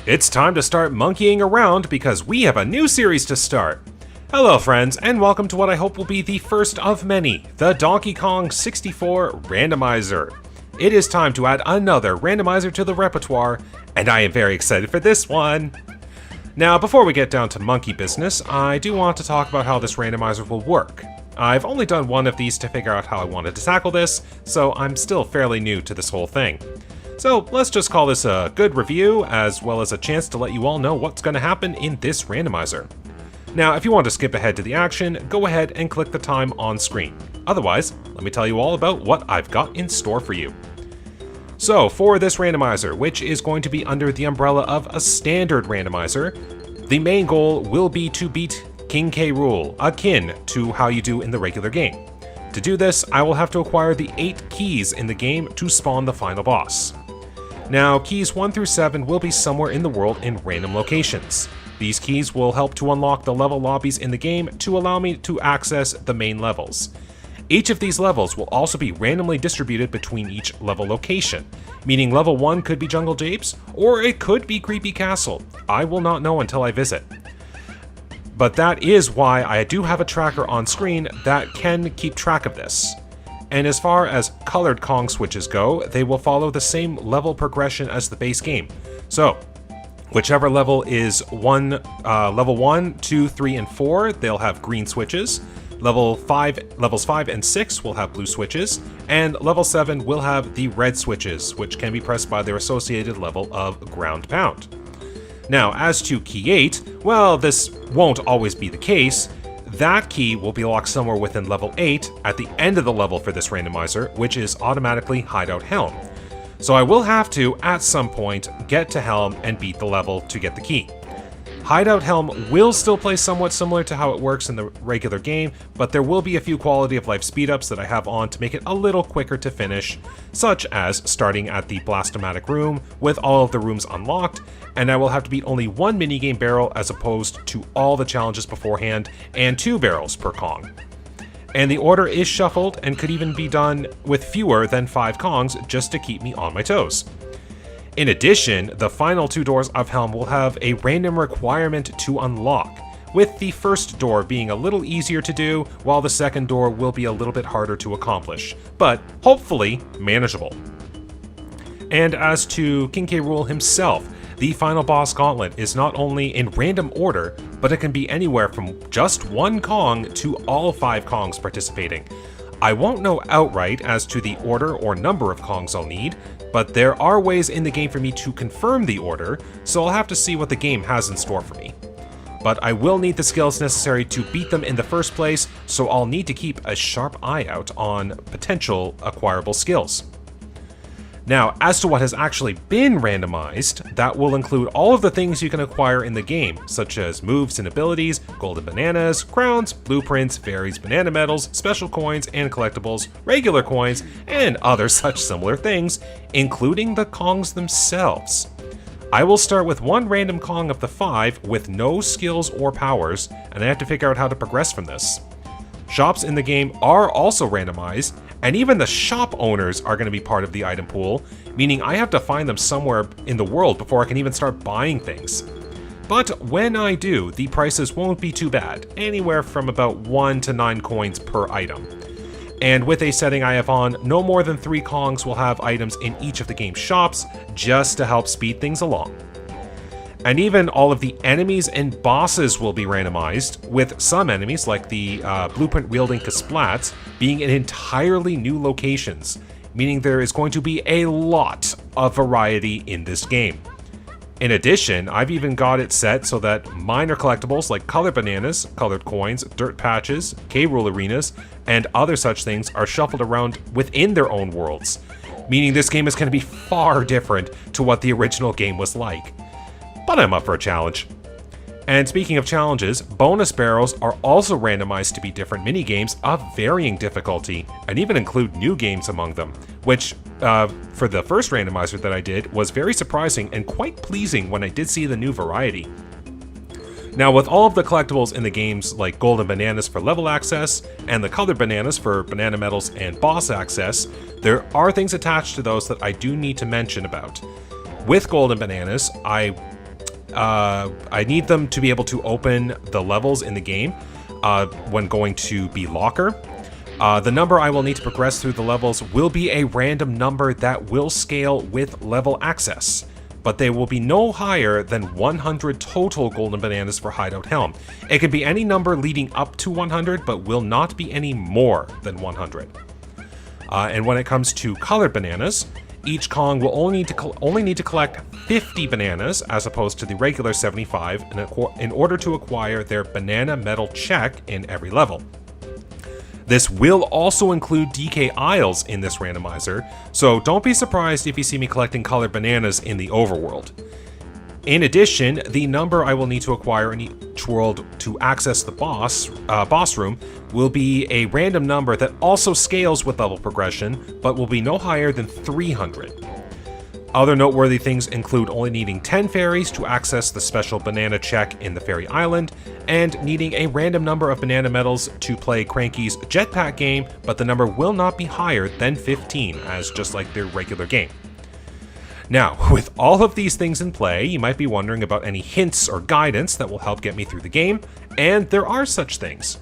It's time to start monkeying around because we have a new series to start. Hello friends, and welcome to what I hope will be the first of many, the Donkey Kong 64 Randomizer. It is time to add another randomizer to the repertoire, and I am very excited for this one. Now, before we get down to monkey business, I do want to talk about how this randomizer will work. I've only done one of these to figure out how I wanted to tackle this, so I'm still fairly new to this whole thing. So let's just call this a good review, as well as a chance to let you all know what's going to happen in this randomizer. Now, if you want to skip ahead to the action, go ahead and click the time on screen. Otherwise, let me tell you all about what I've got in store for you. So, for this randomizer, which is going to be under the umbrella of a standard randomizer, the main goal will be to beat King K. Rool, akin to how you do in the regular game. To do this, I will have to acquire the 8 keys in the game to spawn the final boss. Now, keys 1 through 7 will be somewhere in the world in random locations. These keys will help to unlock the level lobbies in the game to allow me to access the main levels. Each of these levels will also be randomly distributed between each level location, meaning level 1 could be Jungle Japes, or it could be Creepy Castle. I will not know until I visit. But that is why I do have a tracker on screen that can keep track of this. And as far as colored Kong switches go, they will follow the same level progression as the base game. So, whichever level is level 1, 2, 3, and 4, they'll have green switches. Levels 5 and 6 will have blue switches, and level 7 will have the red switches, which can be pressed by their associated level of ground pound. Now, as to key 8, well, this won't always be the case. That key will be locked somewhere within level 8 at the end of the level for this randomizer, which is automatically Hideout Helm. So I will have to, at some point, get to Helm and beat the level to get the key. Hideout Helm will still play somewhat similar to how it works in the regular game, but there will be a few quality of life speedups that I have on to make it a little quicker to finish, such as starting at the Blastomatic room with all of the rooms unlocked, and I will have to beat only one minigame barrel as opposed to all the challenges beforehand, and 2 barrels per Kong. And the order is shuffled and could even be done with fewer than 5 Kongs just to keep me on my toes. In addition, the final 2 doors of Helm will have a random requirement to unlock, with the first door being a little easier to do, while the second door will be a little bit harder to accomplish, but hopefully manageable. And as to King K. Rool himself, the final boss gauntlet is not only in random order, but it can be anywhere from just 1 Kong to all 5 Kongs participating. I won't know outright as to the order or number of Kongs I'll need, but there are ways in the game for me to confirm the order, so I'll have to see what the game has in store for me. But I will need the skills necessary to beat them in the first place, so I'll need to keep a sharp eye out on potential acquirable skills. Now, as to what has actually been randomized, that will include all of the things you can acquire in the game, such as moves and abilities, golden bananas, crowns, blueprints, fairies, banana medals, special coins and collectibles, regular coins, and other such similar things, including the Kongs themselves. I will start with 1 random Kong of the 5 with no skills or powers, and I have to figure out how to progress from this. Shops in the game are also randomized, and even the shop owners are going to be part of the item pool, meaning I have to find them somewhere in the world before I can even start buying things. But when I do, the prices won't be too bad, anywhere from about 1 to 9 coins per item. And with a setting I have on, no more than 3 Kongs will have items in each of the game's shops, just to help speed things along. And even all of the enemies and bosses will be randomized, with some enemies, like the blueprint-wielding Kasplats, being in entirely new locations, meaning there is going to be a lot of variety in this game. In addition, I've even got it set so that minor collectibles like colored bananas, colored coins, dirt patches, K. Rool arenas, and other such things are shuffled around within their own worlds, meaning this game is going to be far different to what the original game was like. But I'm up for a challenge. And speaking of challenges, bonus barrels are also randomized to be different minigames of varying difficulty, and even include new games among them, which, for the first randomizer that I did, was very surprising and quite pleasing when I did see the new variety. Now, with all of the collectibles in the games, like golden bananas for level access, and the colored bananas for banana medals and boss access, there are things attached to those that I do need to mention about. With golden bananas, I I need them to be able to open the levels in the game when going to be locker. The number I will need to progress through the levels will be a random number that will scale with level access, but they will be no higher than 100 total golden bananas for Hideout Helm. It can be any number leading up to 100, but will not be any more than 100. And when it comes to colored bananas, each Kong will only need to collect 50 bananas as opposed to the regular 75 in order to acquire their banana medal check in every level. This will also include DK Isles in this randomizer, so don't be surprised if you see me collecting colored bananas in the overworld. In addition, the number I will need to acquire in each world to access the boss room will be a random number that also scales with level progression, but will be no higher than 300. Other noteworthy things include only needing 10 fairies to access the special banana check in the fairy island, and needing a random number of banana medals to play Cranky's jetpack game, but the number will not be higher than 15, as just like their regular game. Now, with all of these things in play, you might be wondering about any hints or guidance that will help get me through the game, and there are such things.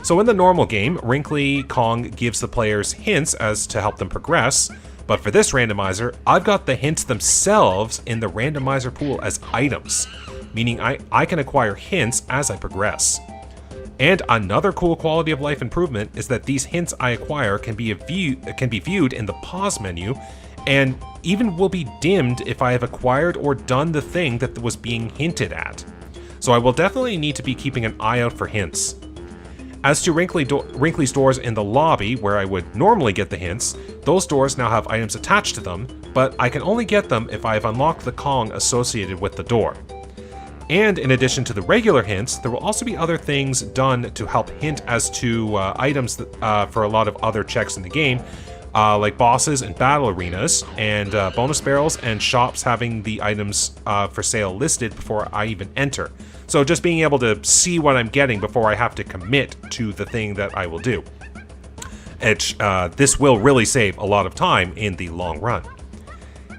So in the normal game, Wrinkly Kong gives the players hints as to help them progress, but for this randomizer, I've got the hints themselves in the randomizer pool as items, meaning I can acquire hints as I progress. And another cool quality of life improvement is that these hints I acquire can be viewed in the pause menu, and even will be dimmed if I have acquired or done the thing that was being hinted at. So I will definitely need to be keeping an eye out for hints. As to Wrinkly's doors in the lobby, where I would normally get the hints, those doors now have items attached to them, but I can only get them if I have unlocked the Kong associated with the door. And in addition to the regular hints, there will also be other things done to help hint as to items for a lot of other checks in the game, like bosses and battle arenas, and bonus barrels and shops having the items for sale listed before I even enter. So just being able to see what I'm getting before I have to commit to the thing that I will do. This will really save a lot of time in the long run.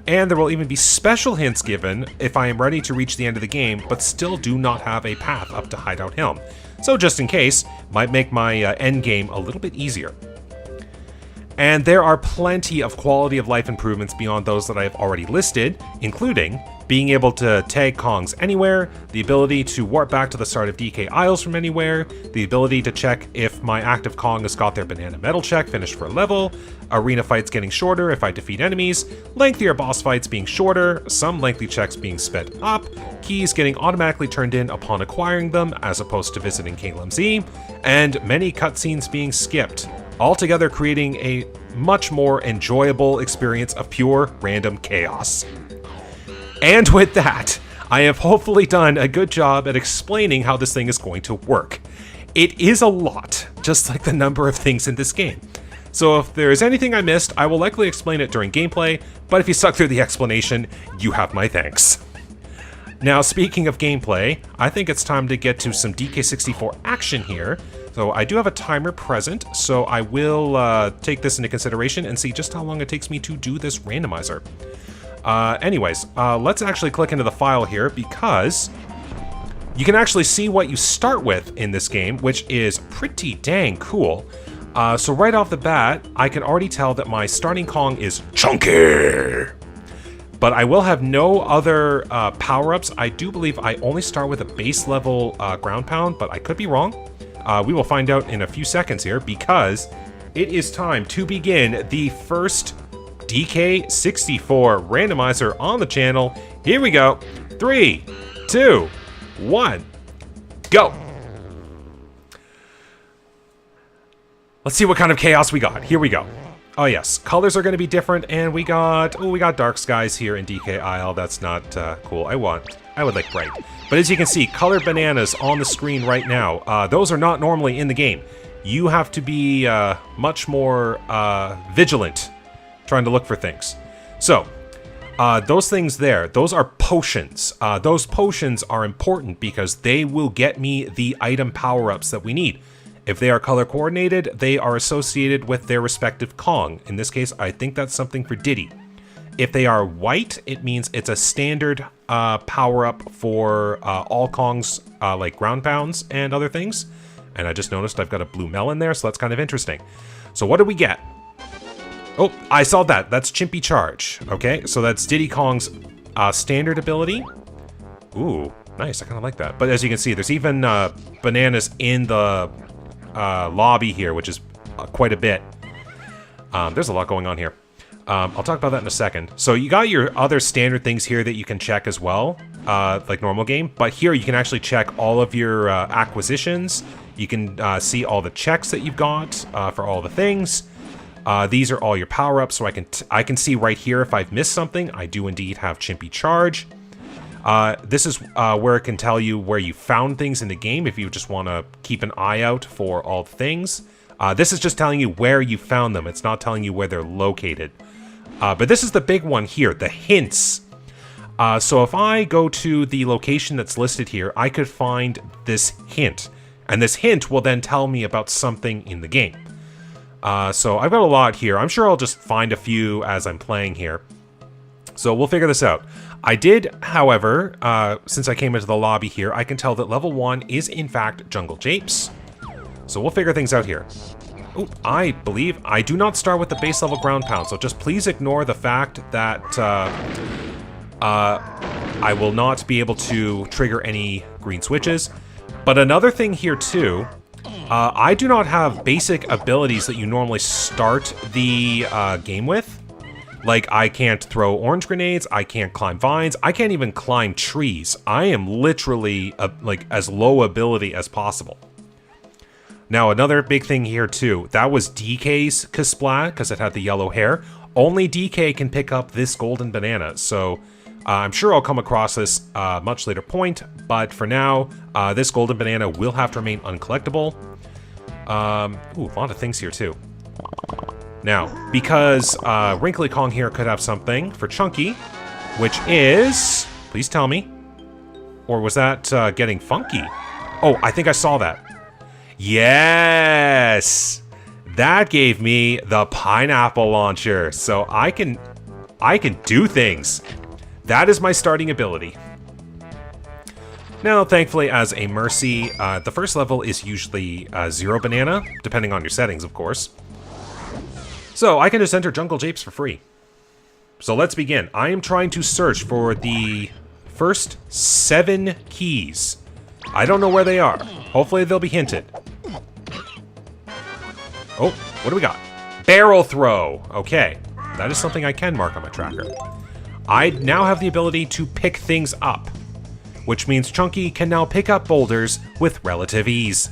And there will even be special hints given if I am ready to reach the end of the game, but still do not have a path up to Hideout Helm. So just in case, might make my end game a little bit easier. And there are plenty of quality of life improvements beyond those that I have already listed, including being able to tag Kongs anywhere, the ability to warp back to the start of DK Isles from anywhere, the ability to check if my active Kong has got their banana medal check finished for a level, arena fights getting shorter if I defeat enemies, lengthier boss fights being shorter, some lengthy checks being sped up, keys getting automatically turned in upon acquiring them as opposed to visiting KLMZ, and many cutscenes being skipped, altogether creating a much more enjoyable experience of pure random chaos. And with that, I have hopefully done a good job at explaining how this thing is going to work. It is a lot, just like the number of things in this game. So if there is anything I missed, I will likely explain it during gameplay, but if you stuck through the explanation, you have my thanks. Now, speaking of gameplay, I think it's time to get to some DK64 action here. So I do have a timer present, so I will take this into consideration and see just how long it takes me to do this randomizer. Anyways, let's actually click into the file here, because you can actually see what you start with in this game, which is pretty dang cool. So right off the bat, I can already tell that my starting Kong is chunky. But I will have no other power-ups. I do believe I only start with a base level ground pound, but I could be wrong. We will find out in a few seconds here, because it is time to begin the first DK64 randomizer on the channel. Here we go. 3, 2, 1, go. Let's see what kind of chaos we got. Here we go. Oh yes, colors are going to be different, and we got dark skies here in DK Isle. That's not cool. I would like bright. But as you can see, colored bananas on the screen right now. Those are not normally in the game. You have to be much more vigilant trying to look for things. So, those things there, those are potions. Those potions are important because they will get me the item power-ups that we need. If they are color coordinated, they are associated with their respective Kong. In this case, I think that's something for Diddy. If they are white, it means it's a standard power-up for all Kongs, like ground pounds and other things. And I just noticed I've got a blue melon there, so that's kind of interesting. So what did we get? Oh, I saw that. That's Chimpy Charge. Okay, so that's Diddy Kong's standard ability. Ooh, nice. I kind of like that. But as you can see, there's even bananas in the lobby here, which is quite a bit. There's a lot going on here. I'll talk about that in a second. So you got your other standard things here that you can check as well, like normal game. But here you can actually check all of your acquisitions. You can see all the checks that you've got for all the things. These are all your power-ups, so I can see right here if I've missed something. I do indeed have Chimpy Charge. This is where it can tell you where you found things in the game if you just want to keep an eye out for all the things. This is just telling you where you found them. It's not telling you where they're located. But this is the big one here, the hints. So if I go to the location that's listed here, I could find this hint. And this hint will then tell me about something in the game. So I've got a lot here. I'm sure I'll just find a few as I'm playing here. So we'll figure this out. I did, however, since I came into the lobby here, I can tell that level 1 is in fact Jungle Japes. So we'll figure things out here. Oh, I believe I do not start with the base level ground pound, so just please ignore the fact that I will not be able to trigger any green switches. But another thing here too, I do not have basic abilities that you normally start the game with. Like, I can't throw orange grenades, I can't climb vines, I can't even climb trees. I am literally, like, as low ability as possible. Now, another big thing here, too. That was DK's Kasplat, because it had the yellow hair. Only DK can pick up this golden banana, so I'm sure I'll come across this much later point, but for now, this golden banana will have to remain uncollectible. Ooh, a lot of things here, too. Now, because Wrinkly Kong here could have something for Chunky, which is... Please tell me. Or was that getting funky? Oh, I think I saw that. Yes! That gave me the pineapple launcher, so I can do things. That is my starting ability. Now, thankfully, as a mercy, the first level is usually 0 banana, depending on your settings, of course. So, I can just enter Jungle Japes for free. So, let's begin. I am trying to search for the first 7 keys. I don't know where they are. Hopefully, they'll be hinted. Oh, what do we got? Barrel throw. Okay, that is something I can mark on my tracker. I now have the ability to pick things up, which means Chunky can now pick up boulders with relative ease.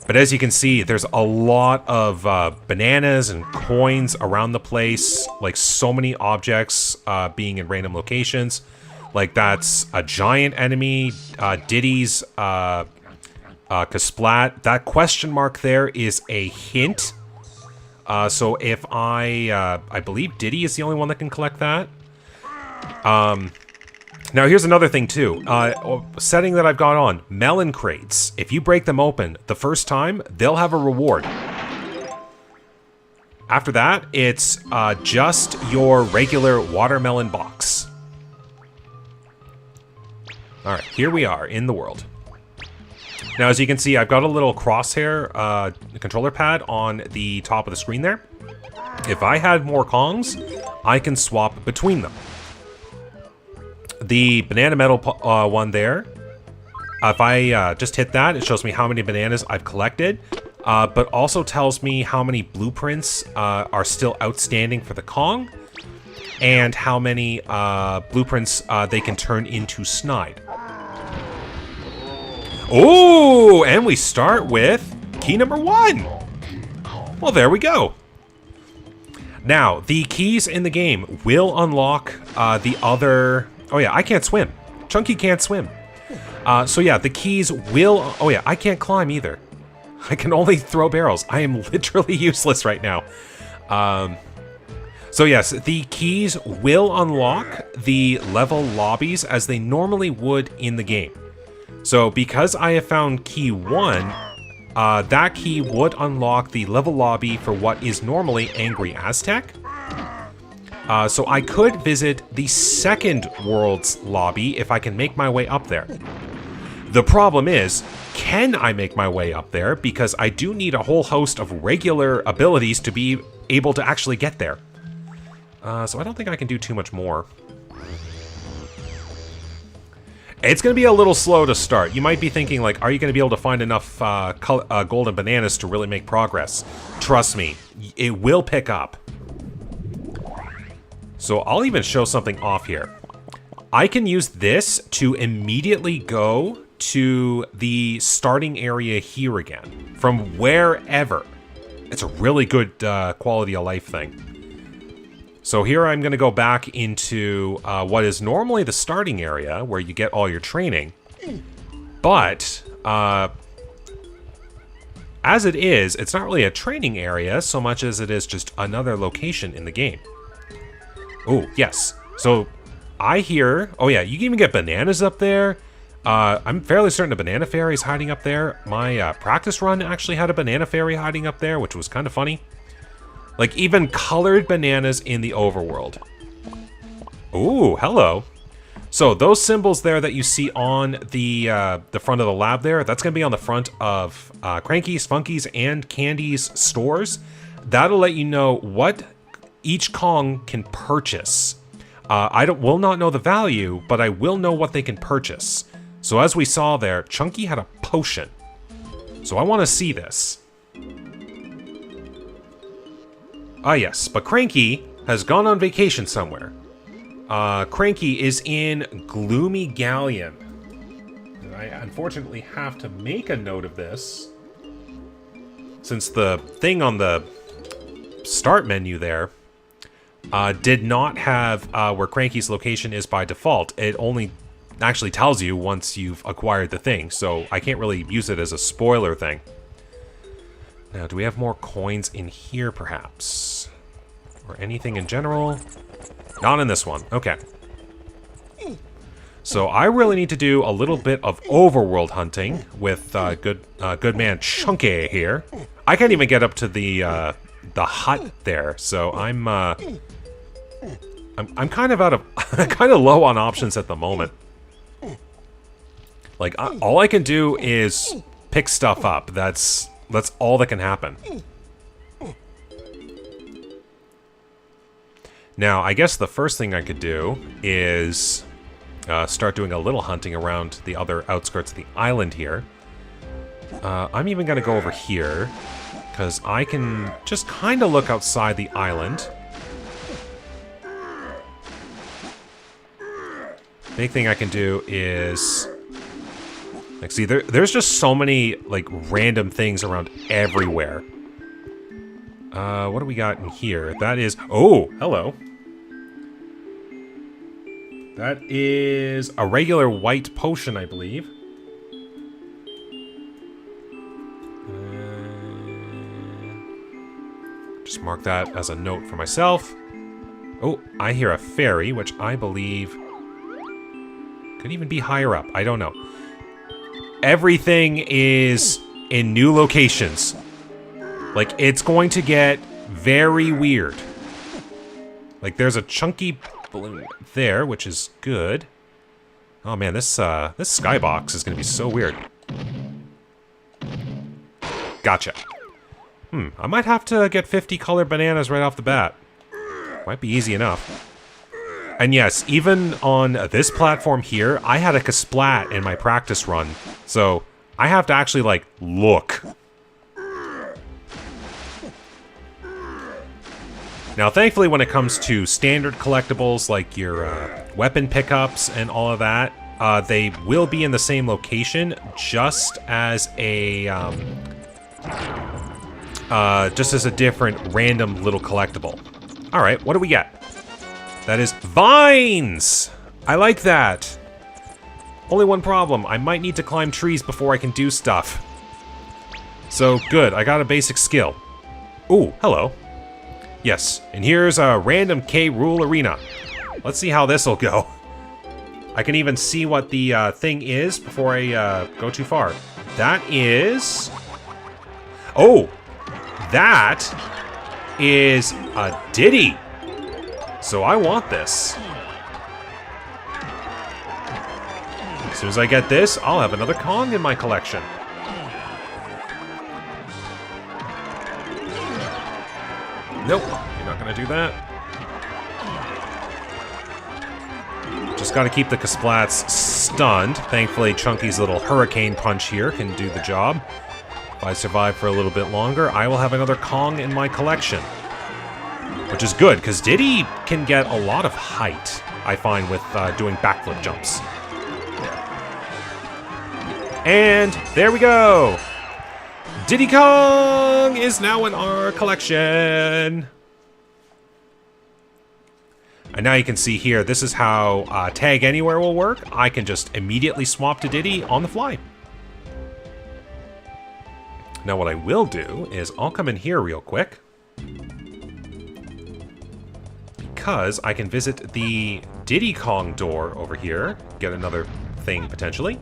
But as you can see, there's a lot of bananas and coins around the place, like so many objects being in random locations. Like that's a giant enemy, Diddy's Kasplat. That question mark there is a hint. So if I believe Diddy is the only one that can collect that. Now here's another thing too. Setting that I've got on, melon crates. If you break them open the first time, they'll have a reward. After that, it's just your regular watermelon box. Alright, here we are in the world. Now, as you can see, I've got a little crosshair controller pad on the top of the screen there. If I had more Kongs, I can swap between them. The banana metal one there, if I just hit that, it shows me how many bananas I've collected, but also tells me how many blueprints are still outstanding for the Kong, and how many blueprints they can turn into snide. Oh, and we start with key number 1. Well, there we go. Now, the keys in the game will unlock the other... Oh yeah, I can't swim. Chunky can't swim. So yeah, the keys will... Oh yeah, I can't climb either. I can only throw barrels. I am literally useless right now. So yes, the keys will unlock the level lobbies as they normally would in the game. So because I have found key 1, that key would unlock the level lobby for what is normally Angry Aztec. So I could visit the second world's lobby if I can make my way up there. The problem is, can I make my way up there? Because I do need a whole host of regular abilities to be able to actually get there. So I don't think I can do too much more. It's going to be a little slow to start. You might be thinking, like, are you going to be able to find enough golden bananas to really make progress? Trust me, it will pick up. So I'll even show something off here. I can use this to immediately go to the starting area here again, from wherever. It's a really good quality of life thing. So here I'm going to go back into what is normally the starting area, where you get all your training. But, as it is, it's not really a training area so much as it is just another location in the game. Oh, yes. So, I hear... Oh yeah, you can even get bananas up there. I'm fairly certain a banana fairy is hiding up there. My practice run actually had a banana fairy hiding up there, which was kind of funny. Like, even colored bananas in the overworld. Ooh, hello. So, those symbols there that you see on the front of the lab there, that's going to be on the front of Cranky's, Funky's, and Candy's stores. That'll let you know what each Kong can purchase. I will not know the value, but I will know what they can purchase. So as we saw there, Chunky had a potion. So I want to see this. Ah yes, but Cranky has gone on vacation somewhere. Cranky is in Gloomy Galleon. And I unfortunately have to make a note of this, since the thing on the start menu there did not have where Cranky's location is by default. It only actually tells you once you've acquired the thing, so I can't really use it as a spoiler thing. Now, do we have more coins in here, perhaps? Or anything in general? Not in this one. Okay. So I really need to do a little bit of overworld hunting with good man Chunky here. I can't even get up to the hut there, so I'm kind of out of kind of low on options at the moment. Like, all I can do is pick stuff up. That's all that can happen. Now, I guess the first thing I could do is start doing a little hunting around the other outskirts of the island here. I'm even going to go over here, because I can just kind of look outside the island. Big thing I can do is... Like, see, there's just so many, like, random things around everywhere. What do we got in here? That is... Oh, hello. That is a regular white potion, I believe. Just mark that as a note for myself. Oh, I hear a fairy, which I believe could even be higher up. I don't know. Everything is in new locations. Like, it's going to get very weird. Like, there's a chunky balloon there, which is good. Oh man, this skybox is going to be so weird. Gotcha. I might have to get 50 colored bananas right off the bat. Might be easy enough. And yes, even on this platform here, I had a Kasplat in my practice run. So, I have to actually, like, look. Now, thankfully, when it comes to standard collectibles, like your weapon pickups and all of that, they will be in the same location, just as a different random little collectible. All right, what do we get? That is vines! I like that. Only one problem. I might need to climb trees before I can do stuff. So, good. I got a basic skill. Ooh, hello. Yes, and here's a random K Rool arena. Let's see how this'll go. I can even see what the thing is before I go too far. That is... Oh! That is a Diddy! So I want this. As soon as I get this, I'll have another Kong in my collection. Nope, you're not gonna do that. Just gotta keep the Kasplats stunned. Thankfully, Chunky's little hurricane punch here can do the job. If I survive for a little bit longer, I will have another Kong in my collection. Which is good, because Diddy can get a lot of height, I find, with doing backflip jumps. And there we go! Diddy Kong is now in our collection! And now you can see here, this is how Tag Anywhere will work. I can just immediately swap to Diddy on the fly. Now what I will do is I'll come in here real quick. Because I can visit the Diddy Kong door over here. Get another thing potentially.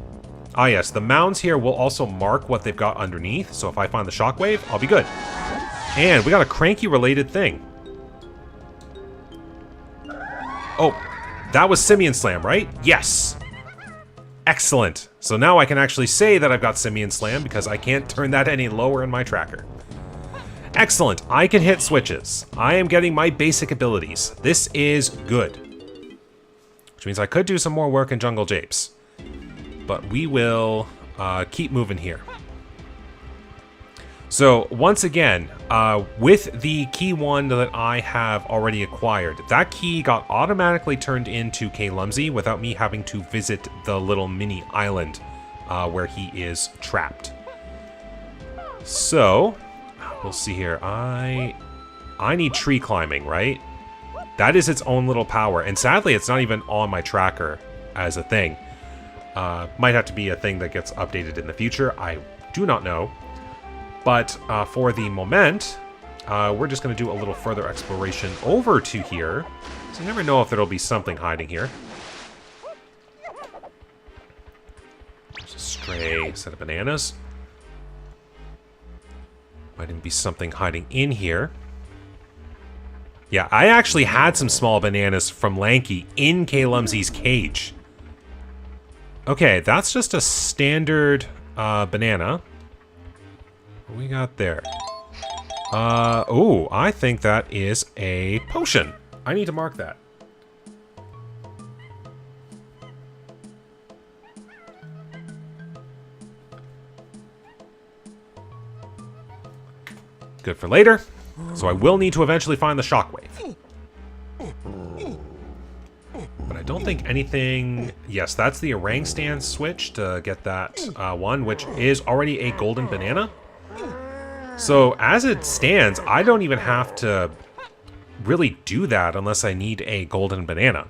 Ah yes, the mounds here will also mark what they've got underneath. So if I find the shockwave, I'll be good. And we got a cranky related thing. Oh, that was Simian Slam, right? Yes. Excellent. So now I can actually say that I've got Simian Slam because I can't turn that any lower in my tracker. Excellent. I can hit switches. I am getting my basic abilities. This is good. Which means I could do some more work in Jungle Japes. But we will keep moving here. So, once again, with the key one that I have already acquired, that key got automatically turned into K-Lumsy without me having to visit the little mini island where he is trapped. So, we'll see here. I need tree climbing, right? That is its own little power, and sadly, it's not even on my tracker as a thing. Might have to be a thing that gets updated in the future. I do not know. But for the moment, we're just going to do a little further exploration over to here. So you never know if there'll be something hiding here. There's a stray set of bananas. Might even be something hiding in here. Yeah, I actually had some small bananas from Lanky in K-Lumsy's cage. Okay, that's just a standard banana. What we got there? Oh, I think that is a potion. I need to mark that. Good for later. So I will need to eventually find the shockwave. But I don't think anything... Yes, that's the orang stand switch to get that one, which is already a golden banana. So, as it stands, I don't even have to really do that unless I need a golden banana.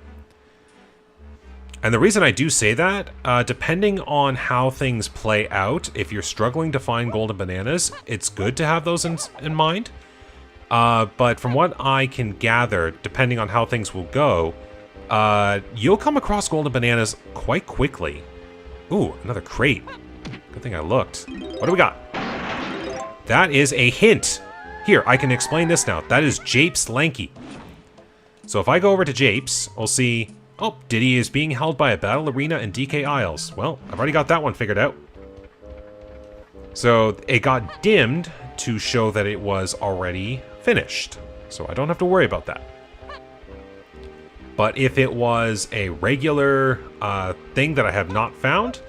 And the reason I do say that, depending on how things play out, if you're struggling to find golden bananas, it's good to have those in mind. But from what I can gather, depending on how things will go, you'll come across golden bananas quite quickly. Ooh, another crate. Good thing I looked. What do we got? That is a hint. Here, I can explain this now. That is Japes Lanky. So if I go over to Japes, we'll see... Oh, Diddy is being held by a battle arena in DK Isles. Well, I've already got that one figured out. So it got dimmed to show that it was already finished. So I don't have to worry about that. But if it was a regular thing that I have not found...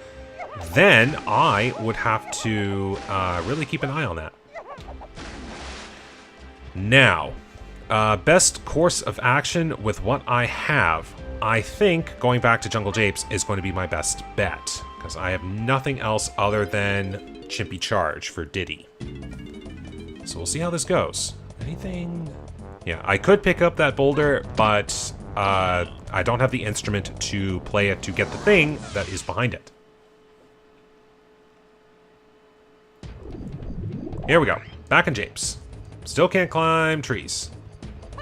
then I would have to really keep an eye on that. Now, best course of action with what I have. I think going back to Jungle Japes is going to be my best bet. Because I have nothing else other than Chimpy Charge for Diddy. So we'll see how this goes. Anything? Yeah, I could pick up that boulder, but I don't have the instrument to play it to get the thing that is behind it. Here we go. Back in Japes. Still can't climb trees.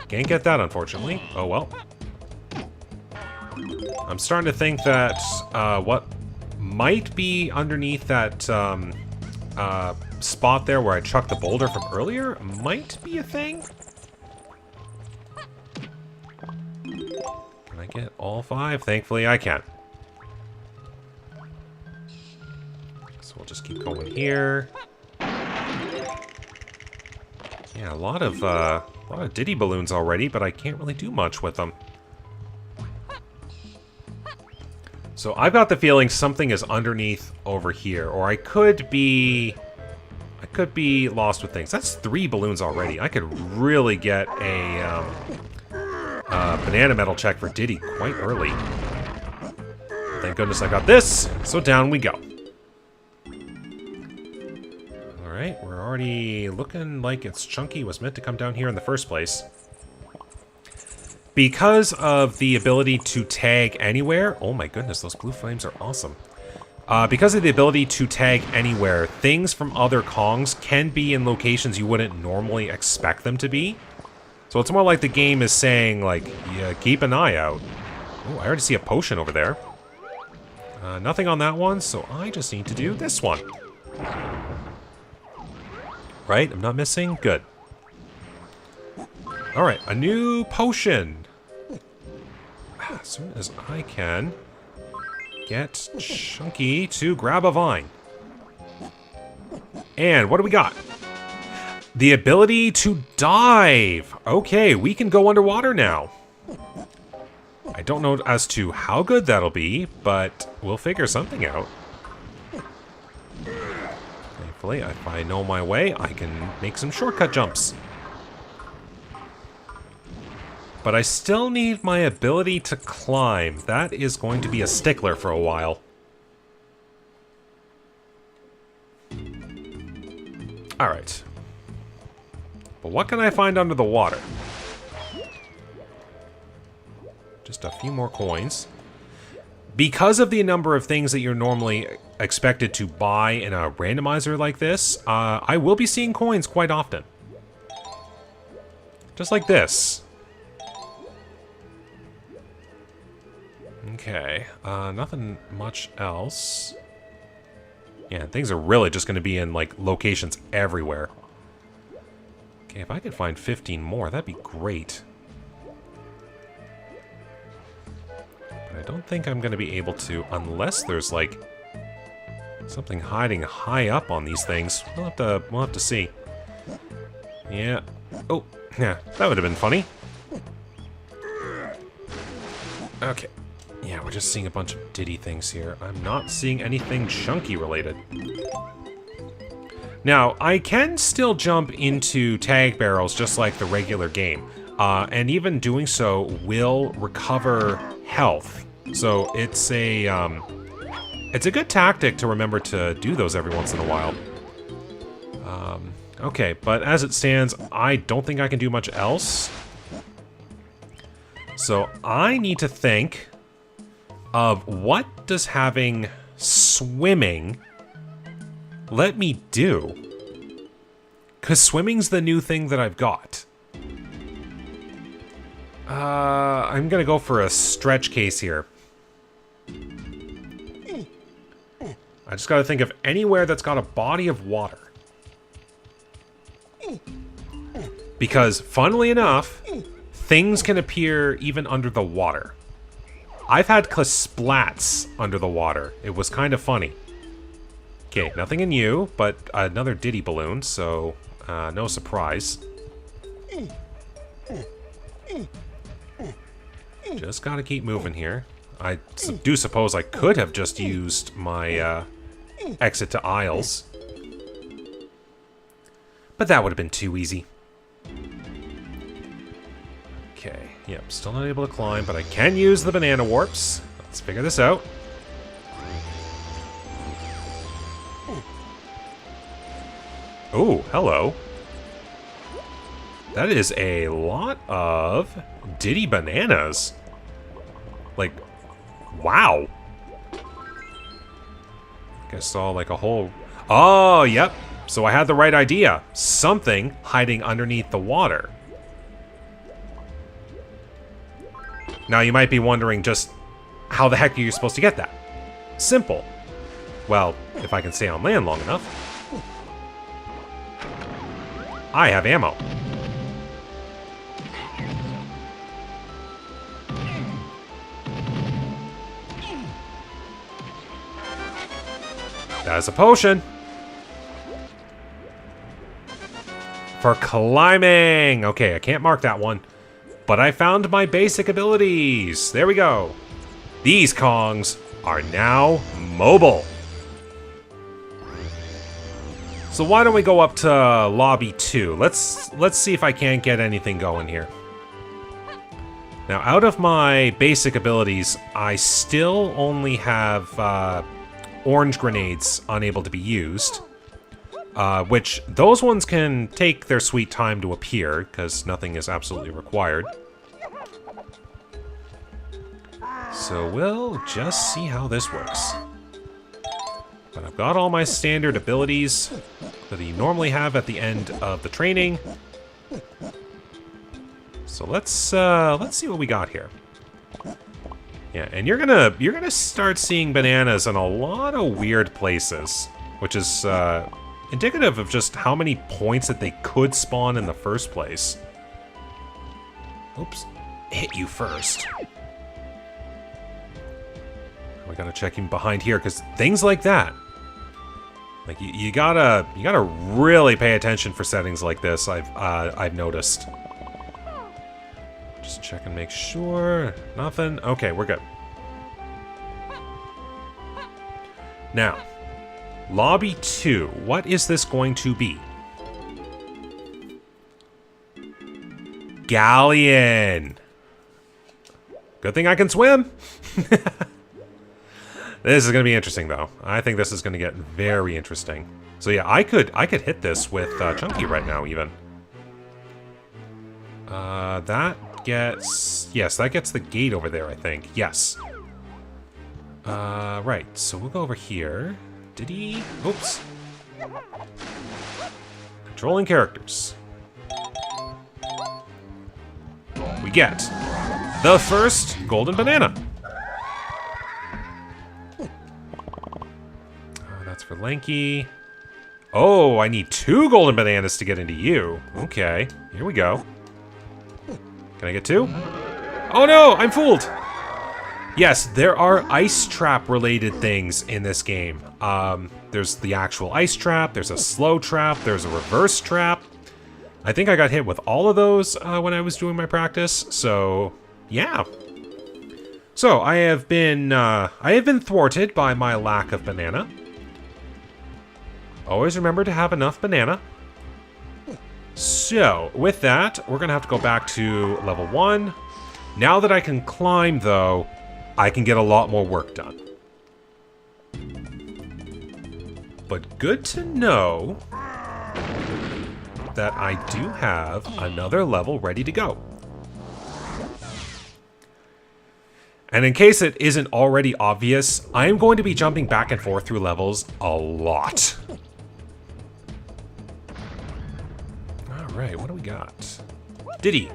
Can't get that, unfortunately. Oh well. I'm starting to think that what might be underneath that spot there where I chucked the boulder from earlier might be a thing. I get all 5? Thankfully, I can. So we'll just keep going here. Yeah, a lot of Diddy balloons already, but I can't really do much with them. So I've got the feeling something is underneath over here, or I could be lost with things. That's 3 balloons already. I could really get a banana metal check for Diddy quite early. Thank goodness I got this. So down we go. All right, we're already looking like it's chunky. Was meant to come down here in the first place. Because of the ability to tag anywhere... Oh my goodness, those blue flames are awesome. Because of the ability to tag anywhere, things from other Kongs can be in locations you wouldn't normally expect them to be. So it's more like the game is saying, like, yeah, keep an eye out. Oh, I already see a potion over there. Nothing on that one, so I just need to do this one. Right? I'm not missing? Good. Alright, a new potion. As soon as I can get Chunky to grab a vine. And what do we got? The ability to dive. Okay, we can go underwater now. I don't know as to how good that'll be, but we'll figure something out. Thankfully, if I know my way, I can make some shortcut jumps. But I still need my ability to climb. That is going to be a stickler for a while. Alright. But what can I find under the water? Just a few more coins. Because of the number of things that you're normally expected to buy in a randomizer like this, I will be seeing coins quite often. Just like this. Okay, nothing much else. Yeah, things are really just going to be in, like, locations everywhere. Okay, if I could find 15 more, that'd be great. But I don't think I'm going to be able to, unless there's, like, something hiding high up on these things. We'll have to see. Yeah. Oh, yeah, that would have been funny. Okay. Yeah, we're just seeing a bunch of Diddy things here. I'm not seeing anything chunky related. Now, I can still jump into tag barrels just like the regular game. And even doing so will recover health. So it's a good tactic to remember to do those every once in a while. Okay, but as it stands, I don't think I can do much else. So I need to think of what does having swimming let me do? Because swimming's the new thing that I've got. I'm gonna go for a stretch case here. I just gotta think of anywhere that's got a body of water. Because, funnily enough, things can appear even under the water. I've had splats under the water. It was kind of funny. Okay, nothing in you, but another Diddy balloon, so no surprise. Just gotta keep moving here. I do suppose I could have just used my exit to aisles. But that would have been too easy. Okay, yep, still not able to climb, but I can use the banana warps. Let's figure this out. Oh, hello. That is a lot of Diddy bananas. Like, wow. I saw like a whole... Oh, yep. So I had the right idea. Something hiding underneath the water. Now you might be wondering just how the heck are you supposed to get that? Simple. Well, if I can stay on land long enough. I have ammo. That's a potion. For climbing. Okay, I can't mark that one. But I found my basic abilities. There we go. These Kongs are now mobile. So why don't we go up to lobby 2? Let's see if I can't get anything going here. Now, out of my basic abilities, I still only have orange grenades unable to be used. Which, those ones can take their sweet time to appear, because nothing is absolutely required. So we'll just see how this works. But I've got all my standard abilities that you normally have at the end of the training. So let's see what we got here. Yeah, and you're gonna start seeing bananas in a lot of weird places, which is indicative of just how many points that they could spawn in the first place. Oops, hit you first. We gotta check him behind here, because things like that, like you gotta really pay attention for settings like this. I've noticed. Just check and make sure nothing. Okay, we're good. Now, lobby 2. What is this going to be? Galleon. Good thing I can swim. This is going to be interesting, though. I think this is going to get very interesting. So yeah, I could hit this with Chunky right now, even. That gets... Yes, that gets the gate over there, I think. Yes. Right. So we'll go over here. Did he... Oops. Controlling characters. We get the first golden banana. That's for Lanky. Oh, I need 2 golden bananas to get into you. Okay, here we go. Can I get 2? Oh no, I'm fooled. Yes, there are ice trap related things in this game. There's the actual ice trap, there's a slow trap, there's a reverse trap. I think I got hit with all of those when I was doing my practice, so yeah. So I have been thwarted by my lack of banana. Always remember to have enough banana. So, with that, we're gonna have to go back to level 1. Now that I can climb, though, I can get a lot more work done. But good to know that I do have another level ready to go. And in case it isn't already obvious, I am going to be jumping back and forth through levels a lot. Alright, what do we got? Diddy!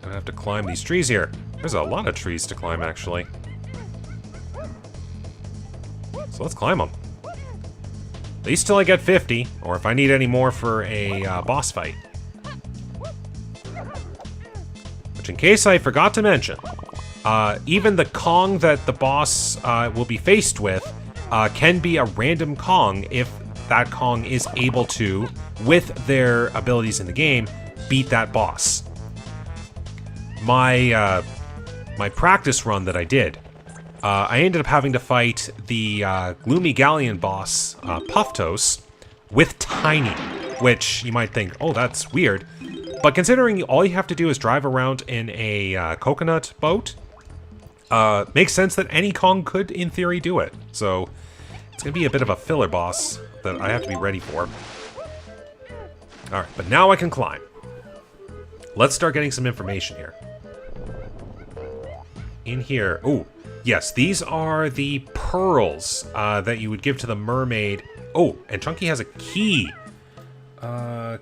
Gonna have to climb these trees here. There's a lot of trees to climb, actually. So let's climb them. At least till I get 50, or if I need any more for a boss fight. Which, in case I forgot to mention, even the Kong that the boss will be faced with can be a random Kong if that Kong is able to, with their abilities in the game, beat that boss. My practice run that I did, I ended up having to fight the Gloomy Galleon boss, Pufftos, with Tiny, which you might think, oh, that's weird. But considering all you have to do is drive around in a coconut boat, makes sense that any Kong could, in theory, do it. So it's going to be a bit of a filler boss that I have to be ready for. Alright, but now I can climb. Let's start getting some information here. In here... Oh, yes, these are the pearls that you would give to the mermaid. Oh, and Chunky has a key.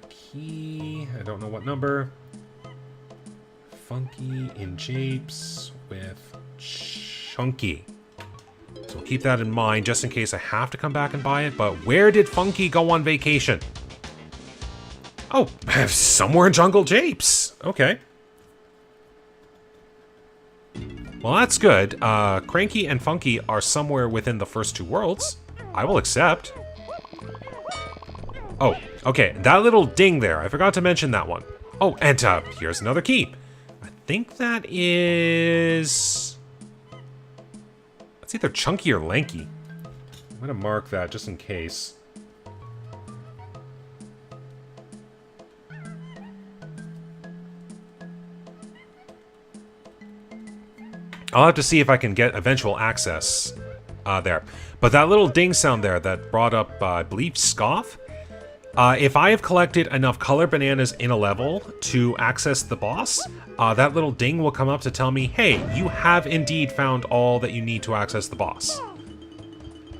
Key... I don't know what number. Funky in japes with Chunky. So we'll keep that in mind just in case I have to come back and buy it. But where did Funky go on vacation? Oh, somewhere in Jungle Japes. Okay. Well, that's good. Cranky and Funky are somewhere within the first 2 worlds. I will accept. Oh, okay. That little ding there. I forgot to mention that one. Oh, and here's another key. I think that is... It's either chunky or lanky. I'm going to mark that just in case. I'll have to see if I can get eventual access there. But that little ding sound there that brought up, I believe, Scoff. If I have collected enough color bananas in a level to access the boss, that little ding will come up to tell me, hey, you have indeed found all that you need to access the boss.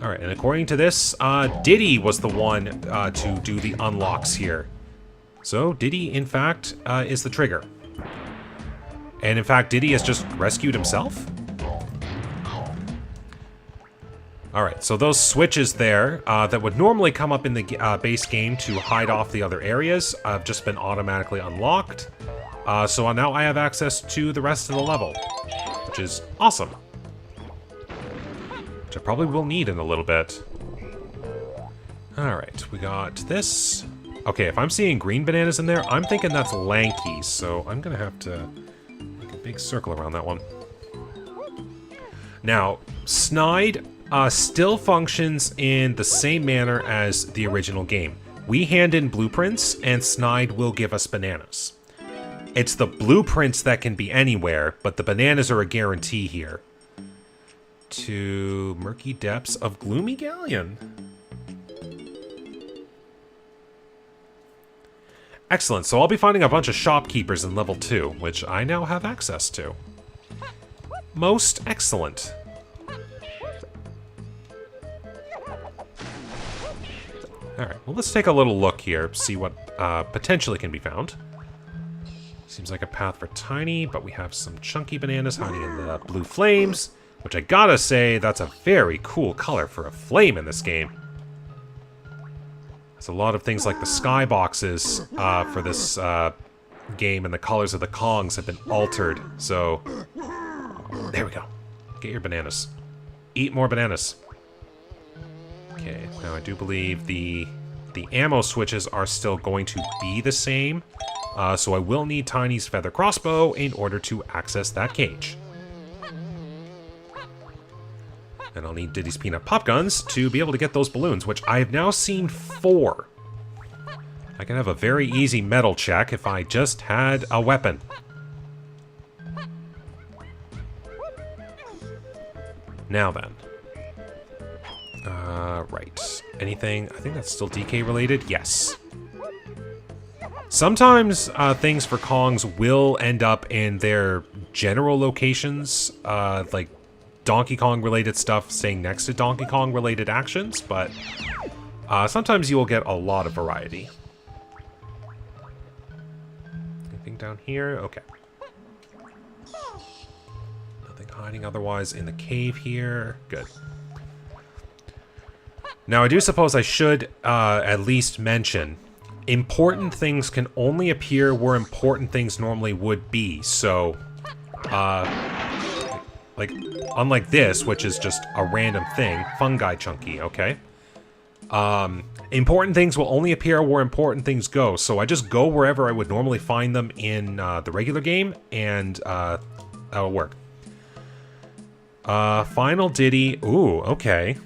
Alright, and according to this, Diddy was the one to do the unlocks here. So, Diddy, in fact, is the trigger. And in fact, Diddy has just rescued himself? Alright, so those switches there that would normally come up in the base game to hide off the other areas have just been automatically unlocked. So now I have access to the rest of the level, which is awesome. Which I probably will need in a little bit. Alright, we got this. Okay, if I'm seeing green bananas in there, I'm thinking that's lanky, so I'm gonna have to make a big circle around that one. Now, Snide still functions in the same manner as the original game. We hand in blueprints, and Snide will give us bananas. It's the blueprints that can be anywhere, but the bananas are a guarantee here. To Murky Depths of Gloomy Galleon. Excellent, so I'll be finding a bunch of shopkeepers in level 2, which I now have access to. Most excellent. Alright, well let's take a little look here, see what potentially can be found. Seems like a path for Tiny, but we have some chunky bananas hiding in the blue flames, which I gotta say, that's a very cool color for a flame in this game. There's a lot of things like the skyboxes for this game and the colors of the Kongs have been altered, so... There we go. Get your bananas. Eat more bananas. Okay, now I do believe the ammo switches are still going to be the same, so I will need Tiny's feather crossbow in order to access that cage. And I'll need Diddy's peanut pop guns to be able to get those balloons, which I have now seen 4. I can have a very easy metal check if I just had a weapon. Now then. Right. Anything? I think that's still DK related. Yes. Sometimes things for Kongs will end up in their general locations, like Donkey Kong related stuff staying next to Donkey Kong related actions, but sometimes you will get a lot of variety. Anything down here? Okay. Nothing hiding otherwise in the cave here. Good. Now, I do suppose I should at least mention, important things can only appear where important things normally would be. So, like, unlike this, which is just a random thing, fungi chunky, okay? Important things will only appear where important things go. So I just go wherever I would normally find them in the regular game, and that'll work. Final Diddy. Ooh, okay.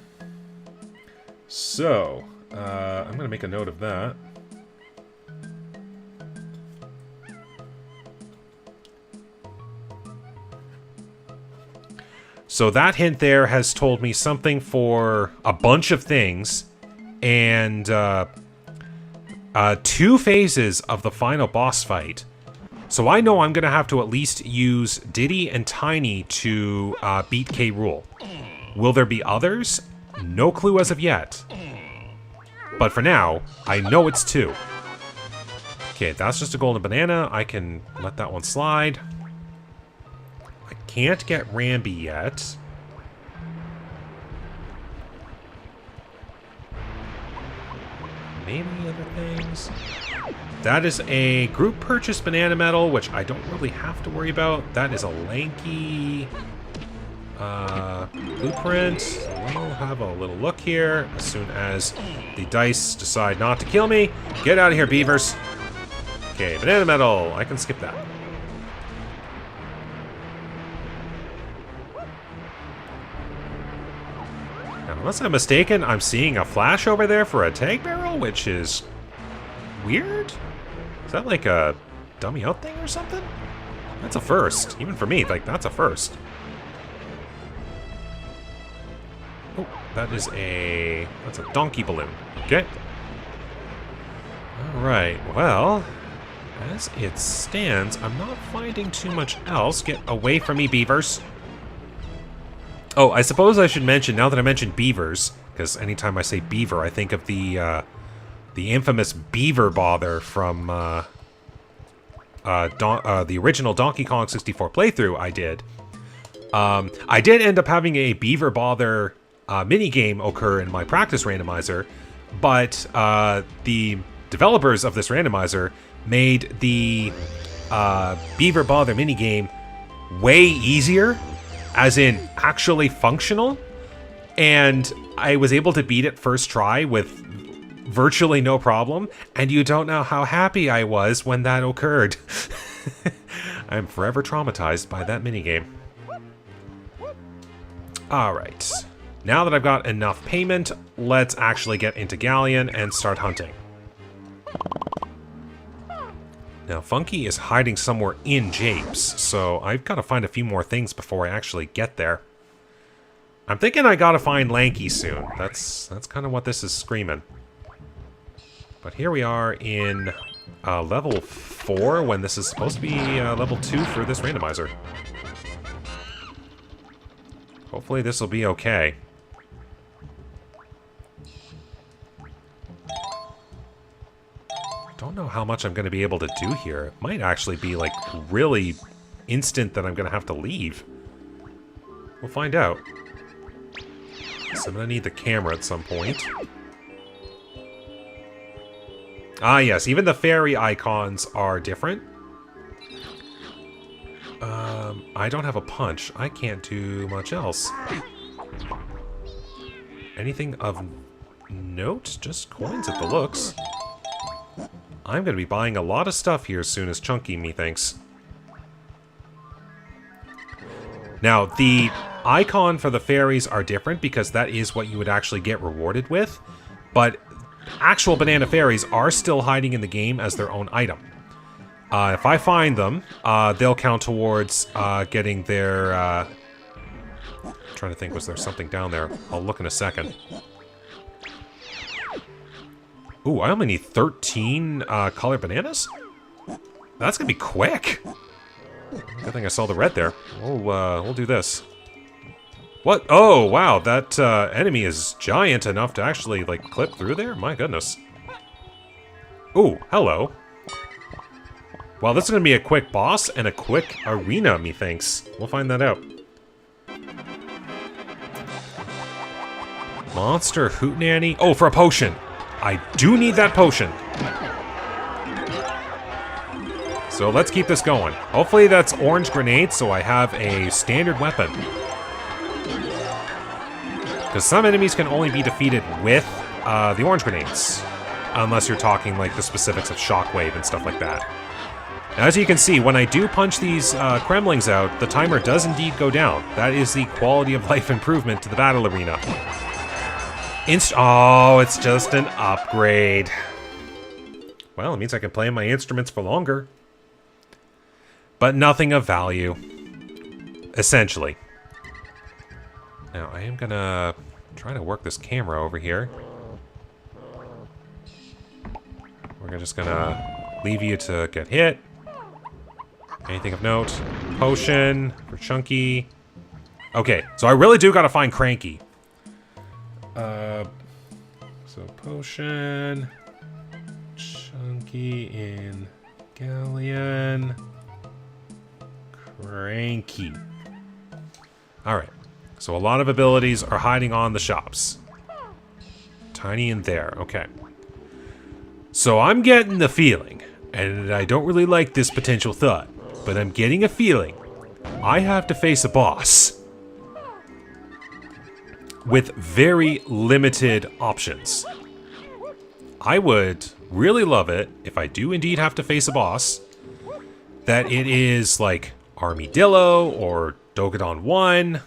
So, I'm going to make a note of that. So that hint there has told me something for a bunch of things, and 2 phases of the final boss fight. So I know I'm going to have to at least use Diddy and Tiny to beat K. Rool. Will there be others? No clue as of yet. But for now, I know it's 2. Okay, that's just a golden banana. I can let that one slide. I can't get Ramby yet. Maybe other things. That is a group purchase banana medal, which I don't really have to worry about. That is a lanky... Blueprint. We'll have a little look here as soon as the dice decide not to kill me. Get out of here, beavers. Okay, banana metal. I can skip that. Now, unless I'm mistaken, I'm seeing a flash over there for a tag barrel, which is weird. Is that like a dummy out thing or something? That's a first. Even for me, like, that's a first. Oh, that's a donkey balloon. Okay. Alright, well, as it stands, I'm not finding too much else. Get away from me, beavers. Oh, I suppose I should mention, now that I mentioned beavers, because anytime I say beaver, I think of the infamous beaver bother from the original Donkey Kong 64 playthrough I did. I did end up having a beaver bother minigame occur in my practice randomizer, but the developers of this randomizer made the beaver bother minigame way easier, as in actually functional, and I was able to beat it first try with virtually no problem, and you don't know how happy I was when that occurred. I'm forever traumatized by that minigame. Alright. Now that I've got enough payment, let's actually get into Galleon and start hunting. Now, Funky is hiding somewhere in Japes, so I've got to find a few more things before I actually get there. I'm thinking I gotta find Lanky soon. That's kind of what this is screaming. But here we are in level 4, when this is supposed to be level 2 for this randomizer. Hopefully this will be okay. Don't know how much I'm going to be able to do here. It might actually be, like, really instant that I'm going to have to leave. We'll find out. So I'm going to need the camera at some point. Ah, yes. Even the fairy icons are different. I don't have a punch. I can't do much else. Anything of note? Just coins at the looks. I'm going to be buying a lot of stuff here as soon as Chunky, methinks. Now, the icon for the fairies are different because that is what you would actually get rewarded with. But actual banana fairies are still hiding in the game as their own item. If I find them, they'll count towards getting their... I'm trying to think, was there something down there? I'll look in a second. Ooh, I only need 13 colored bananas? That's gonna be quick. Good thing I saw the red there. We'll do this. What? Oh, wow, that enemy is giant enough to actually, like, clip through there? My goodness. Ooh, hello. Well, this is gonna be a quick boss and a quick arena, methinks. We'll find that out. Monster Hootenanny? Oh, for a potion. I do need that potion. So let's keep this going. Hopefully that's orange grenade, so I have a standard weapon. Because some enemies can only be defeated with the orange grenades. Unless you're talking like the specifics of shockwave and stuff like that. Now, as you can see, when I do punch these Kremlings out, the timer does indeed go down. That is the quality of life improvement to the battle arena. Oh, it's just an upgrade. Well, it means I can play my instruments for longer. But nothing of value. Essentially. Now, I am gonna try to work this camera over here. We're just gonna leave you to get hit. Anything of note? Potion for Chunky. Okay, so I really do gotta find Cranky. So potion, Chunky in Galleon, Cranky. Alright, so a lot of abilities are hiding on the shops. Tiny in there, okay. So I'm getting the feeling, and I don't really like this potential thought, but I'm getting a feeling I have to face a boss. with very limited options. I would really love it if I do indeed have to face a boss, that it is like Armadillo or Dogadon 1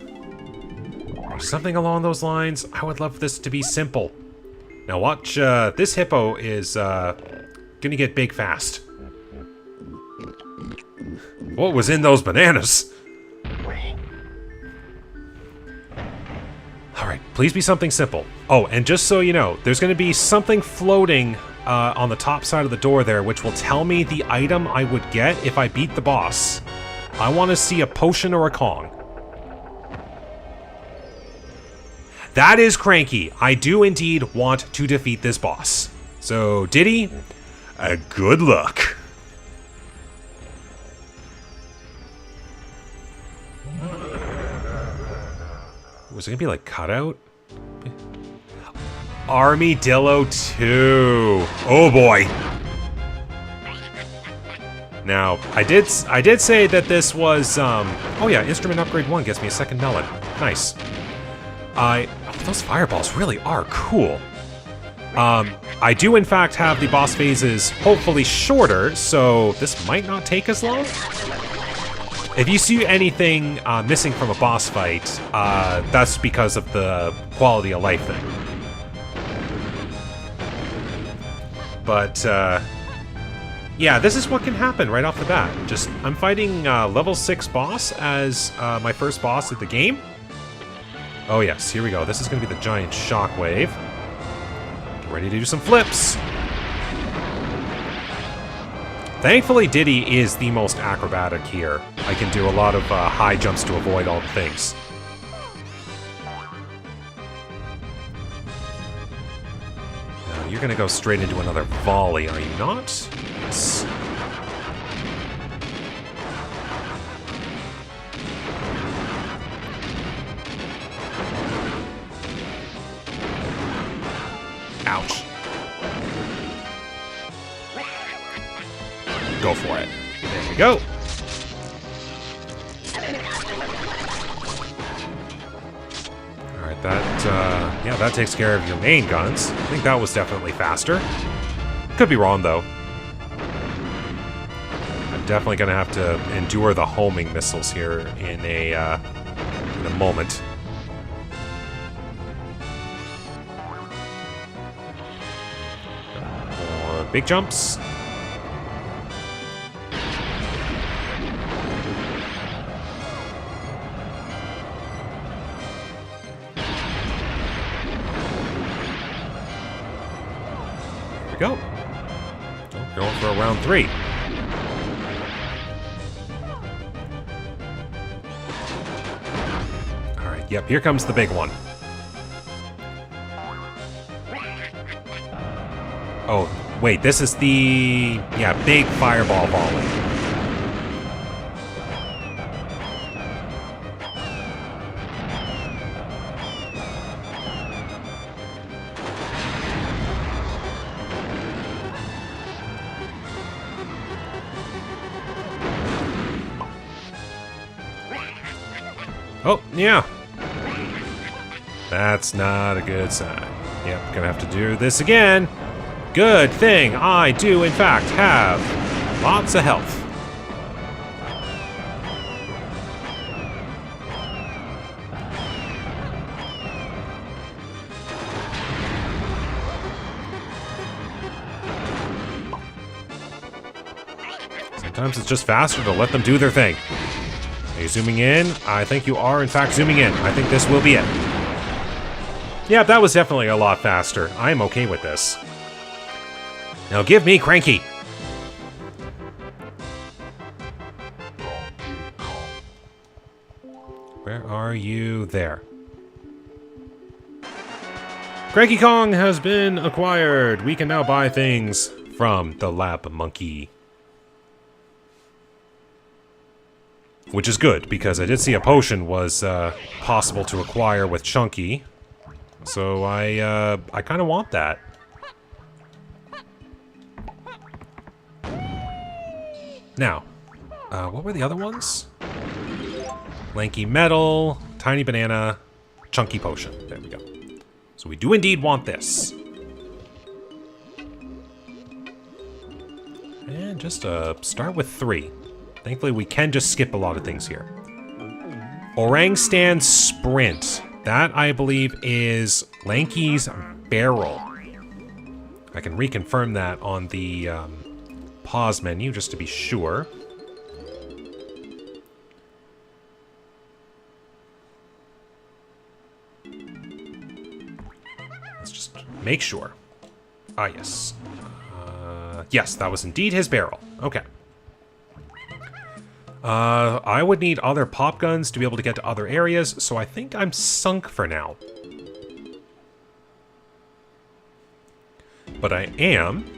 or something along those lines. I would love this to be simple. Now watch, this hippo is gonna get big fast. What was in those bananas? Alright, please be something simple. Oh, and just so you know, there's gonna be something floating on the top side of the door there, which will tell me the item I would get if I beat the boss. I want to see a potion or a Kong. That is Cranky. I do indeed want to defeat this boss. So, Diddy, good luck. Was it gonna be like cutout? Armadillo 2. Oh boy. Now, I did say that this was oh yeah, instrument upgrade 1 gets me a second melon. Nice. Those fireballs really are cool. I do in fact have the boss phases hopefully shorter, so this might not take as long. If you see anything missing from a boss fight, that's because of the quality of life thing. But, yeah, this is what can happen right off the bat. Just, I'm fighting level 6 boss as my first boss of the game. Oh yes, here we go. This is going to be the giant shockwave. Get ready to do some flips. Thankfully, Diddy is the most acrobatic here. I can do a lot of high jumps to avoid all the things. Now, you're gonna go straight into another volley, are you not? Yes. Ouch. Go for it. There we go. Alright, that, yeah, that takes care of your main guns. I think that was definitely faster. Could be wrong, though. I'm definitely gonna have to endure the homing missiles here in a moment. More big jumps. Go. Oh, going for a round 3. Alright, yep, here comes the big one. Oh, wait, this is the... yeah, big fireball volley. Oh, yeah. That's not a good sign. Yep, gonna have to do this again. Good thing I do, in fact, have lots of health. Sometimes it's just faster to let them do their thing. Are you zooming in? I think you are, in fact, zooming in. I think this will be it. Yeah, that was definitely a lot faster. I'm okay with this. Now give me Cranky. Where are you? There. Cranky Kong has been acquired. We can now buy things from the lab monkey. Which is good, because I did see a potion was possible to acquire with Chunky. So I kind of want that. Now, what were the other ones? Lanky Metal, Tiny Banana, Chunky potion. There we go. So we do indeed want this. And just start with 3. Thankfully, we can just skip a lot of things here. Orang stand sprint. That, I believe, is Lanky's barrel. I can reconfirm that on the pause menu, just to be sure. Let's just make sure. Ah, yes. Yes, that was indeed his barrel. Okay. I would need other pop guns to be able to get to other areas, so I think I'm sunk for now. But I am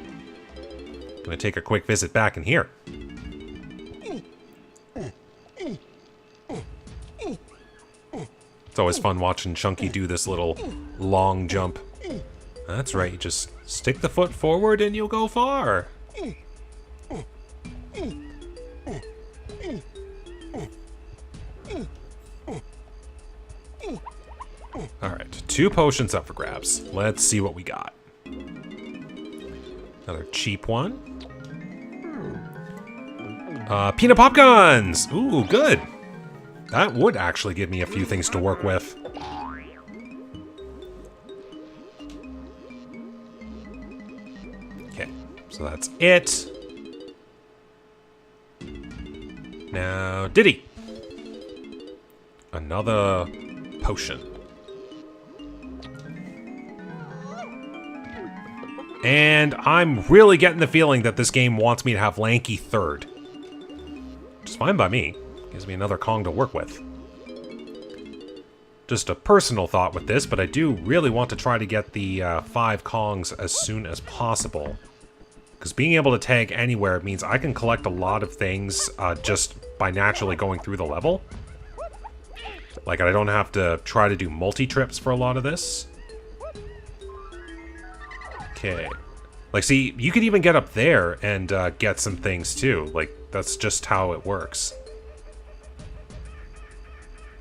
gonna take a quick visit back in here. It's always fun watching Chunky do this little long jump. That's right, you just stick the foot forward and you'll go far. Alright, 2 potions up for grabs. Let's see what we got. Another cheap one. Peanut pop guns! Ooh, good. That would actually give me a few things to work with. Okay, so that's it. Now, Diddy. Another potion. And I'm really getting the feeling that this game wants me to have Lanky third. Which is fine by me. Gives me another Kong to work with. Just a personal thought with this, but I do really want to try to get the 5 Kongs as soon as possible. Because being able to tag anywhere means I can collect a lot of things just by naturally going through the level. Like, I don't have to try to do multi-trips for a lot of this. Okay. Like, see, you could even get up there and get some things, too. Like, that's just how it works.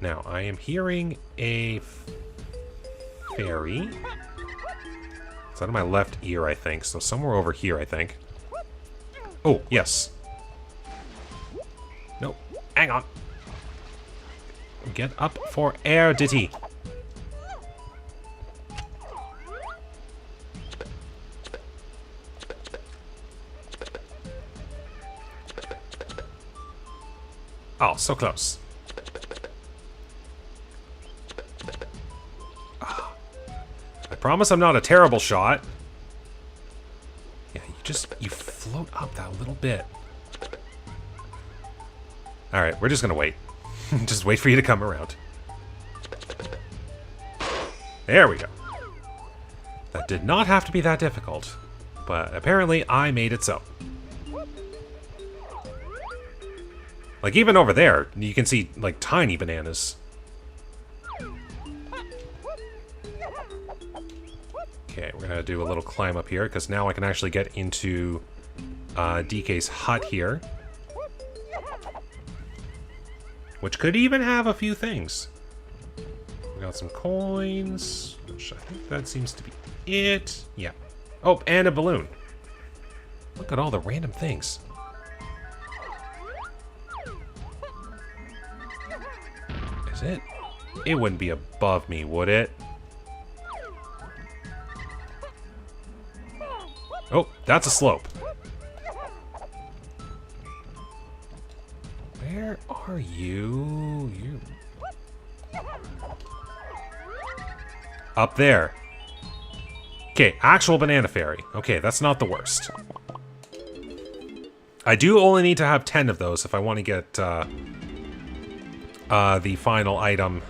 Now, I am hearing a fairy. It's out of my left ear, I think. So somewhere over here, I think. Oh, yes. Nope. Hang on. Get up for air, Ditty. Oh, so close. I promise I'm not a terrible shot. Yeah, you float up that little bit. Alright, we're just gonna wait. Just wait for you to come around. There we go. That did not have to be that difficult, but apparently I made it so. Like, even over there, you can see, like, tiny bananas. Okay, we're gonna do a little climb up here, because now I can actually get into DK's hut here. Which could even have a few things. We got some coins, which I think that seems to be it. Yeah. Oh, and a balloon. Look at all the random things. Is it? It wouldn't be above me, would it? Oh, that's a slope. Where are you? Up there. Okay, actual banana fairy. Okay, that's not the worst. I do only need to have 10 of those if I want to get the final item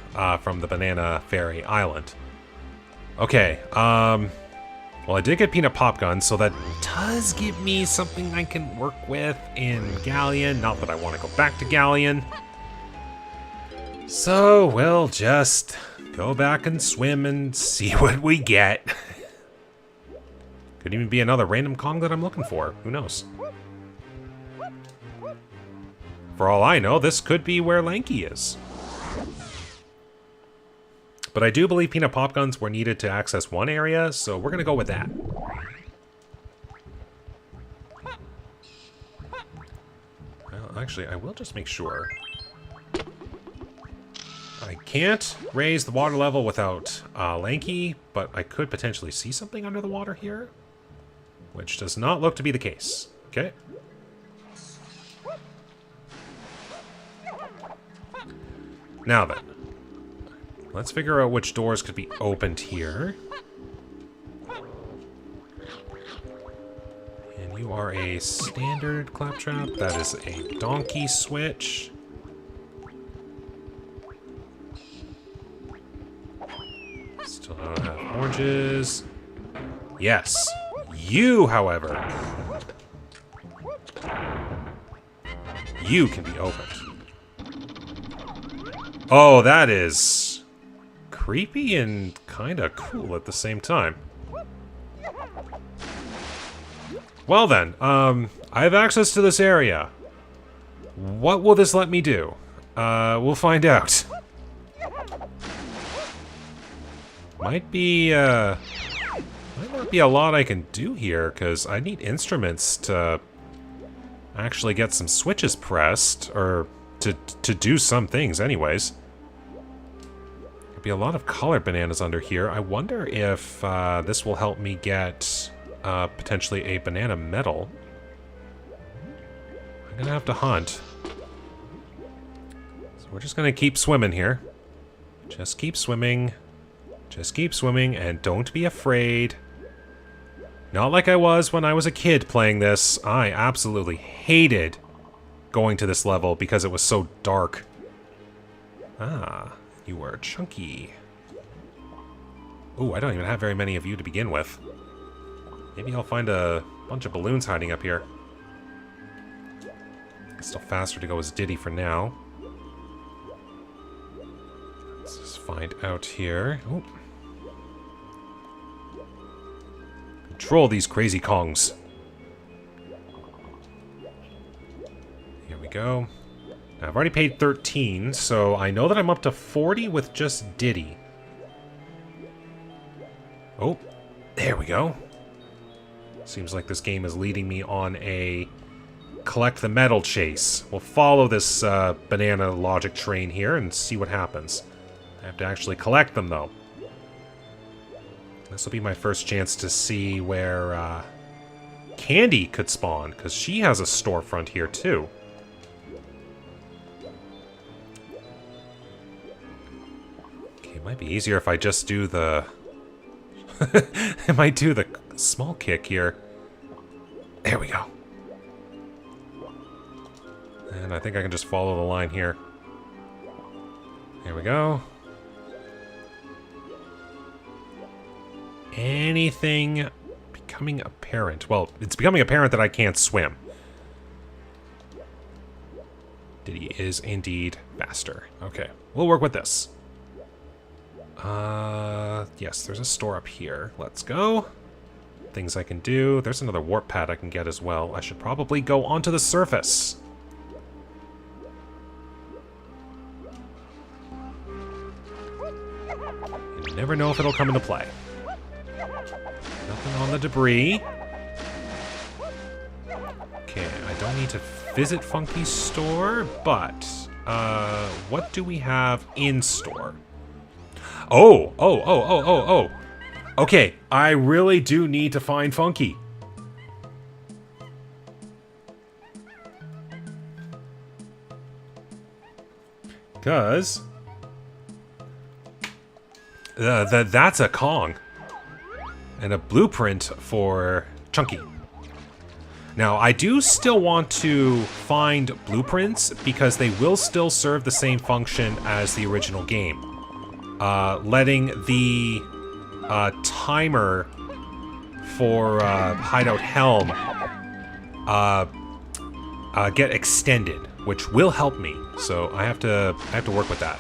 from the Banana Fairy Island. Okay, well, I did get Peanut Pop Gun, so that does give me something I can work with in Galleon. Not that I want to go back to Galleon. So, we'll just go back and swim and see what we get. Could even be another random Kong that I'm looking for. Who knows? For all I know, this could be where Lanky is. But I do believe peanut pop guns were needed to access one area, so we're going to go with that. Well, actually, I will just make sure. I can't raise the water level without Lanky, but I could potentially see something under the water here, which does not look to be the case. Okay. Now then, let's figure out which doors could be opened here. And you are a standard claptrap. That is a donkey switch. Still don't have oranges. Yes. You, however, you can be opened. Oh, that is creepy and kind of cool at the same time. Well then, I have access to this area. What will this let me do? We'll find out. Might not be a lot I can do here, because I need instruments to actually get some switches pressed, or to do some things anyways. There'd be a lot of colored bananas under here. I wonder if this will help me get potentially a banana medal. I'm gonna have to hunt. So we're just gonna keep swimming here. Just keep swimming. Just keep swimming, and don't be afraid. Not like I was when I was a kid playing this. I absolutely hated going to this level because it was so dark. Ah, you were chunky. Ooh, I don't even have very many of you to begin with. Maybe I'll find a bunch of balloons hiding up here. It's still faster to go as Diddy for now. Let's just find out here. Ooh. Control these crazy Kongs. Here we go. Now, I've already paid 13, so I know that I'm up to 40 with just Diddy. Oh, there we go. Seems like this game is leading me on a collect the medal chase. We'll follow this banana logic train here and see what happens. I have to actually collect them, though. This will be my first chance to see where Candy could spawn, because she has a storefront here, too. Okay, it might be easier if I just do the... I might do the small kick here. There we go. And I think I can just follow the line here. There we go. Anything becoming apparent? Well, it's becoming apparent that I can't swim. Diddy is indeed faster. Okay, we'll work with this. Yes, there's a store up here. Let's go. Things I can do. There's another warp pad I can get as well. I should probably go onto the surface. You never know if it'll come into play. Nothing on the debris. Okay, I don't need to visit Funky's store, but what do we have in store? Oh. Okay, I really do need to find Funky. Because that's a Kong. And a blueprint for Chunky. Now, I do still want to find blueprints because they will still serve the same function as the original game. Letting the timer for Hideout Helm get extended, which will help me. So I have to work with that.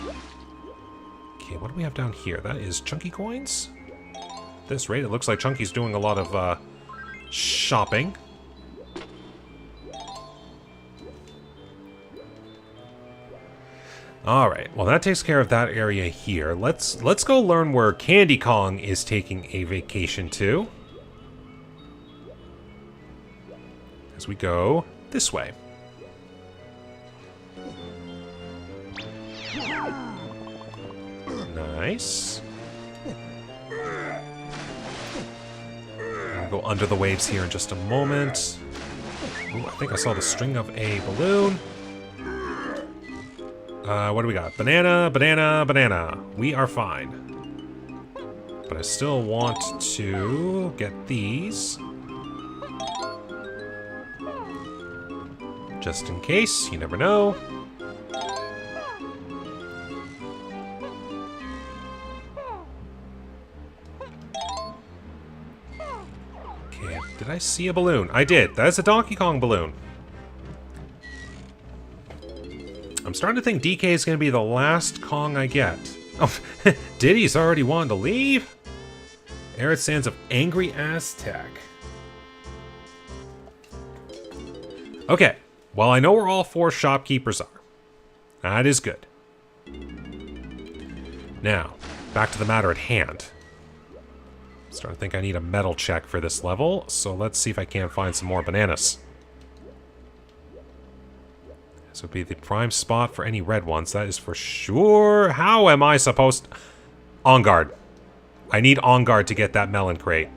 Okay, what do we have down here? That is Chunky coins. At this rate, it looks like Chunky's doing a lot of shopping. Alright, well that takes care of that area here. Let's go learn where Candy Kong is taking a vacation to. As we go this way. Nice. I'll go under the waves here in just a moment. Ooh, I think I saw the string of a balloon. What do we got? Banana, banana, banana. We are fine. But I still want to get these. Just in case, you never know. Okay, did I see a balloon? I did. That is a Donkey Kong balloon. I'm starting to think DK is going to be the last Kong I get. Oh, Diddy's already wanted to leave? Arid Sands of Angry Aztec. Okay, well I know where all 4 shopkeepers are. That is good. Now, back to the matter at hand. I'm starting to think I need a metal check for this level, so let's see if I can't find some more bananas. This would be the prime spot for any red ones, that is for sure. How am I supposed to... On guard. I need on guard to get that melon crate.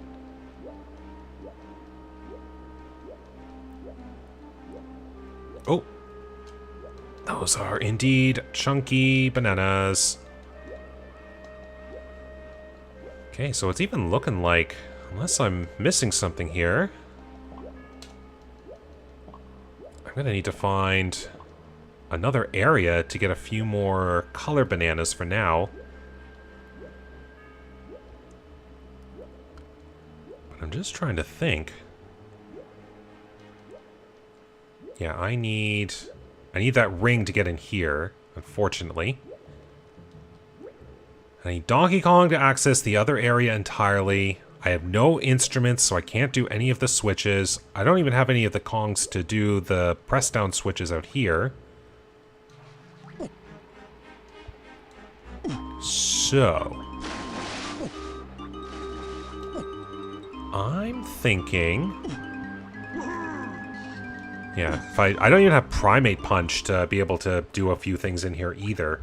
Oh. Those are indeed chunky bananas. Okay, so it's even looking like, unless I'm missing something here, I'm gonna need to find another area to get a few more color bananas for now. But I'm just trying to think. Yeah, I need that ring to get in here, unfortunately. I need Donkey Kong to access the other area entirely. I have no instruments, so I can't do any of the switches. I don't even have any of the Kongs to do the press down switches out here. So, I'm thinking... Yeah, if I don't even have Primate Punch to be able to do a few things in here either.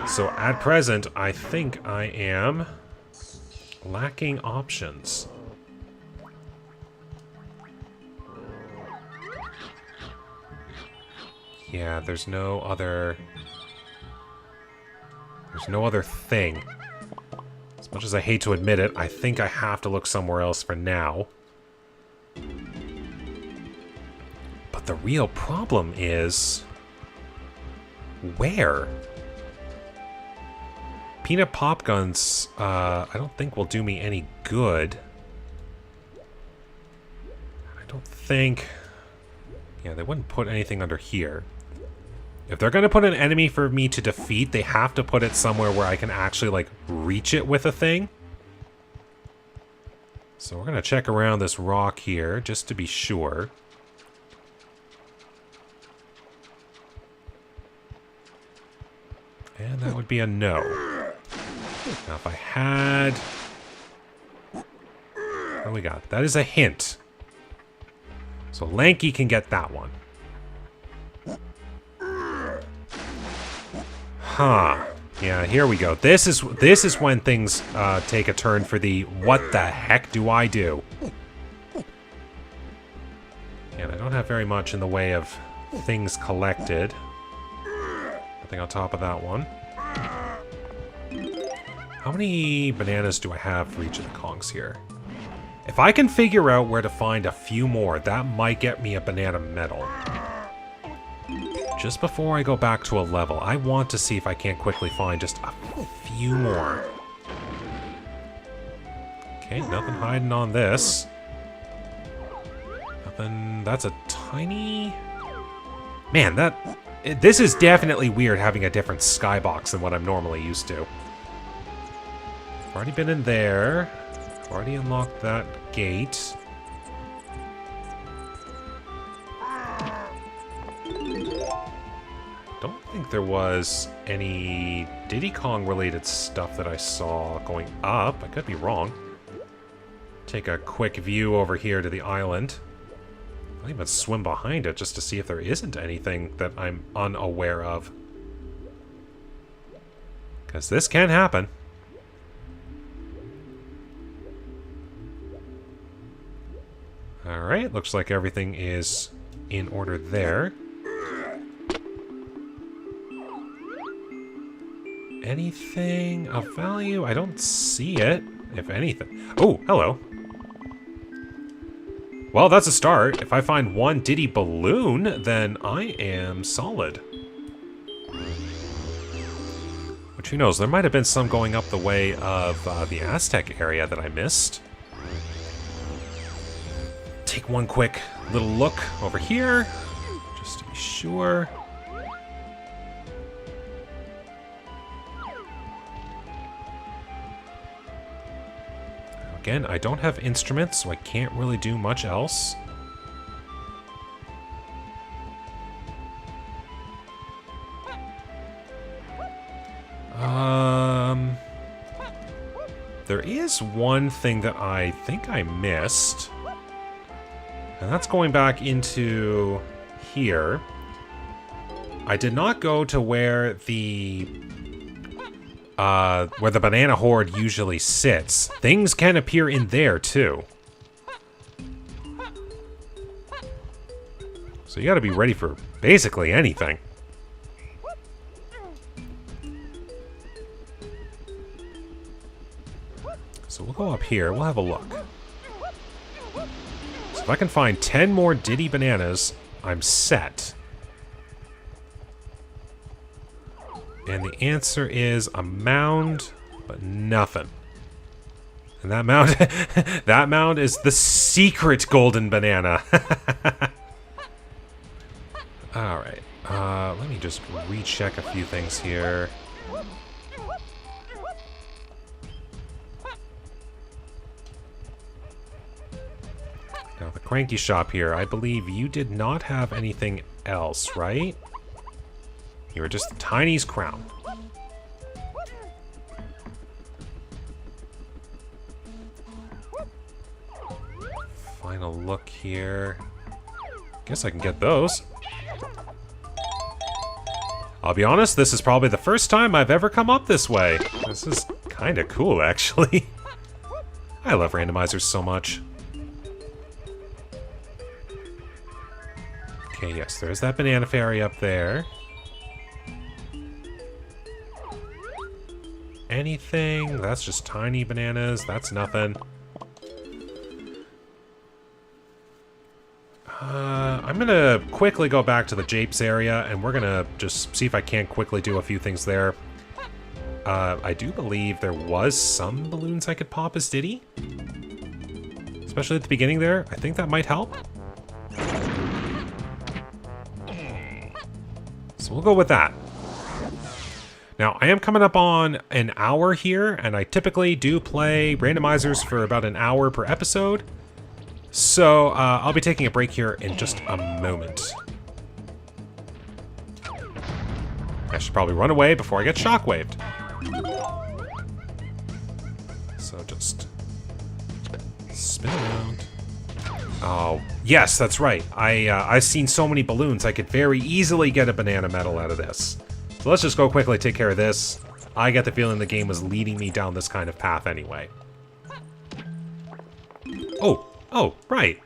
So at present, I think I am lacking options. Yeah, there's no other thing. As much as I hate to admit it, I think I have to look somewhere else for now. But the real problem is... where? Peanut pop guns, I don't think will do me any good. I don't think... Yeah, they wouldn't put anything under here. If they're going to put an enemy for me to defeat, they have to put it somewhere where I can actually, like, reach it with a thing. So we're going to check around this rock here, just to be sure. And that would be a no. Now, if I had... What do we got? That is a hint. So Lanky can get that one. Huh. Yeah, here we go. This is when things take a turn for the what the heck do I do? And I don't have very much in the way of things collected. Nothing on top of that one. How many bananas do I have for each of the Kongs here? If I can figure out where to find a few more, that might get me a banana medal. Just before I go back to a level, I want to see if I can't quickly find just a few more. Okay, nothing hiding on this. Nothing... That's a tiny... Man, this is definitely weird having a different skybox than what I'm normally used to. I've already been in there. I've already unlocked that gate. Don't I think there was any Diddy Kong related stuff that I saw going up. I could be wrong. Take a quick view over here to the island. I'll even swim behind it just to see if there isn't anything that I'm unaware of. Because this can happen. Alright, looks like everything is in order there. Anything of value? I don't see it, if anything. Oh, hello. Well, that's a start. If I find one Diddy balloon, then I am solid. Which, who knows, there might have been some going up the way of the Aztec area that I missed. Take one quick little look over here, just to be sure. Again, I don't have instruments, so I can't really do much else. There is one thing that I think I missed. And that's going back into here. I did not go to where the banana horde usually sits. Things can appear in there too. So you gotta be ready for basically anything. So we'll go up here, we'll have a look. So if I can find 10 more Diddy bananas, I'm set. And the answer is a mound, but nothing. And that mound, that mound is the secret golden banana. Alright, let me just recheck a few things here. Now, the cranky shop here, I believe you did not have anything else, right? You were just the Tiny's crown. Final look here. Guess I can get those. I'll be honest, this is probably the first time I've ever come up this way. This is kind of cool, actually. I love randomizers so much. Okay, yes, there's that banana fairy up there. Anything? That's just tiny bananas. That's nothing. I'm gonna quickly go back to the Japes area, and we're gonna just see if I can't quickly do a few things there. I do believe there was some balloons I could pop as Diddy. Especially at the beginning there. I think that might help. So we'll go with that. Now, I am coming up on an hour here, and I typically do play randomizers for about an hour per episode. So, I'll be taking a break here in just a moment. I should probably run away before I get shockwaved. So just spin around. Oh, yes, that's right. I've seen so many balloons, I could very easily get a banana medal out of this. So let's just go quickly take care of this. I get the feeling the game was leading me down this kind of path anyway. Oh, right.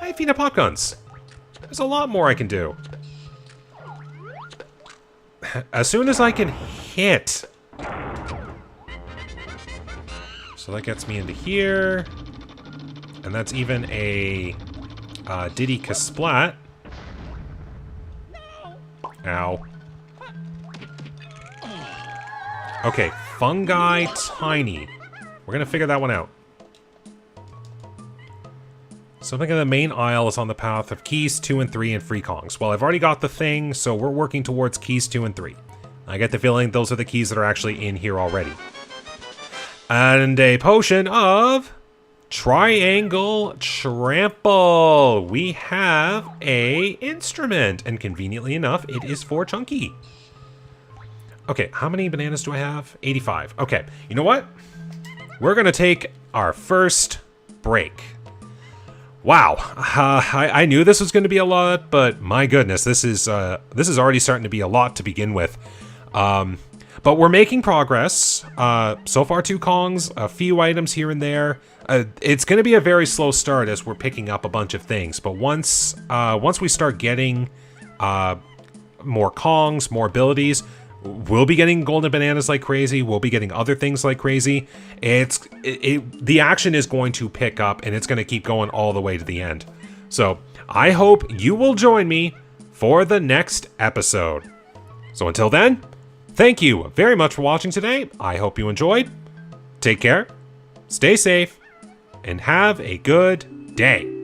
I have Vina pop guns. There's a lot more I can do. As soon as I can hit. So that gets me into here. And that's even a Diddy Kasplat. Ow. Okay, fungi tiny. We're gonna figure that one out. Something in the main aisle is on the path of keys 2 and 3 and free Kongs. Well, I've already got the thing, so we're working towards keys 2 and 3. I get the feeling those are the keys that are actually in here already. And a potion of triangle trample. We have a instrument, and conveniently enough, it is for Chunky. Okay, how many bananas do I have? 85. Okay, you know what? We're gonna take our first break. Wow, I knew this was going to be a lot, but my goodness, this is already starting to be a lot to begin with. But we're making progress. So far, 2 Kongs, a few items here and there. It's going to be a very slow start as we're picking up a bunch of things. But once we start getting more Kongs, more abilities, we'll be getting golden bananas like crazy. We'll be getting other things like crazy. The action is going to pick up, and it's going to keep going all the way to the end. So I hope you will join me for the next episode. So until then, thank you very much for watching today. I hope you enjoyed. Take care, stay safe, and have a good day.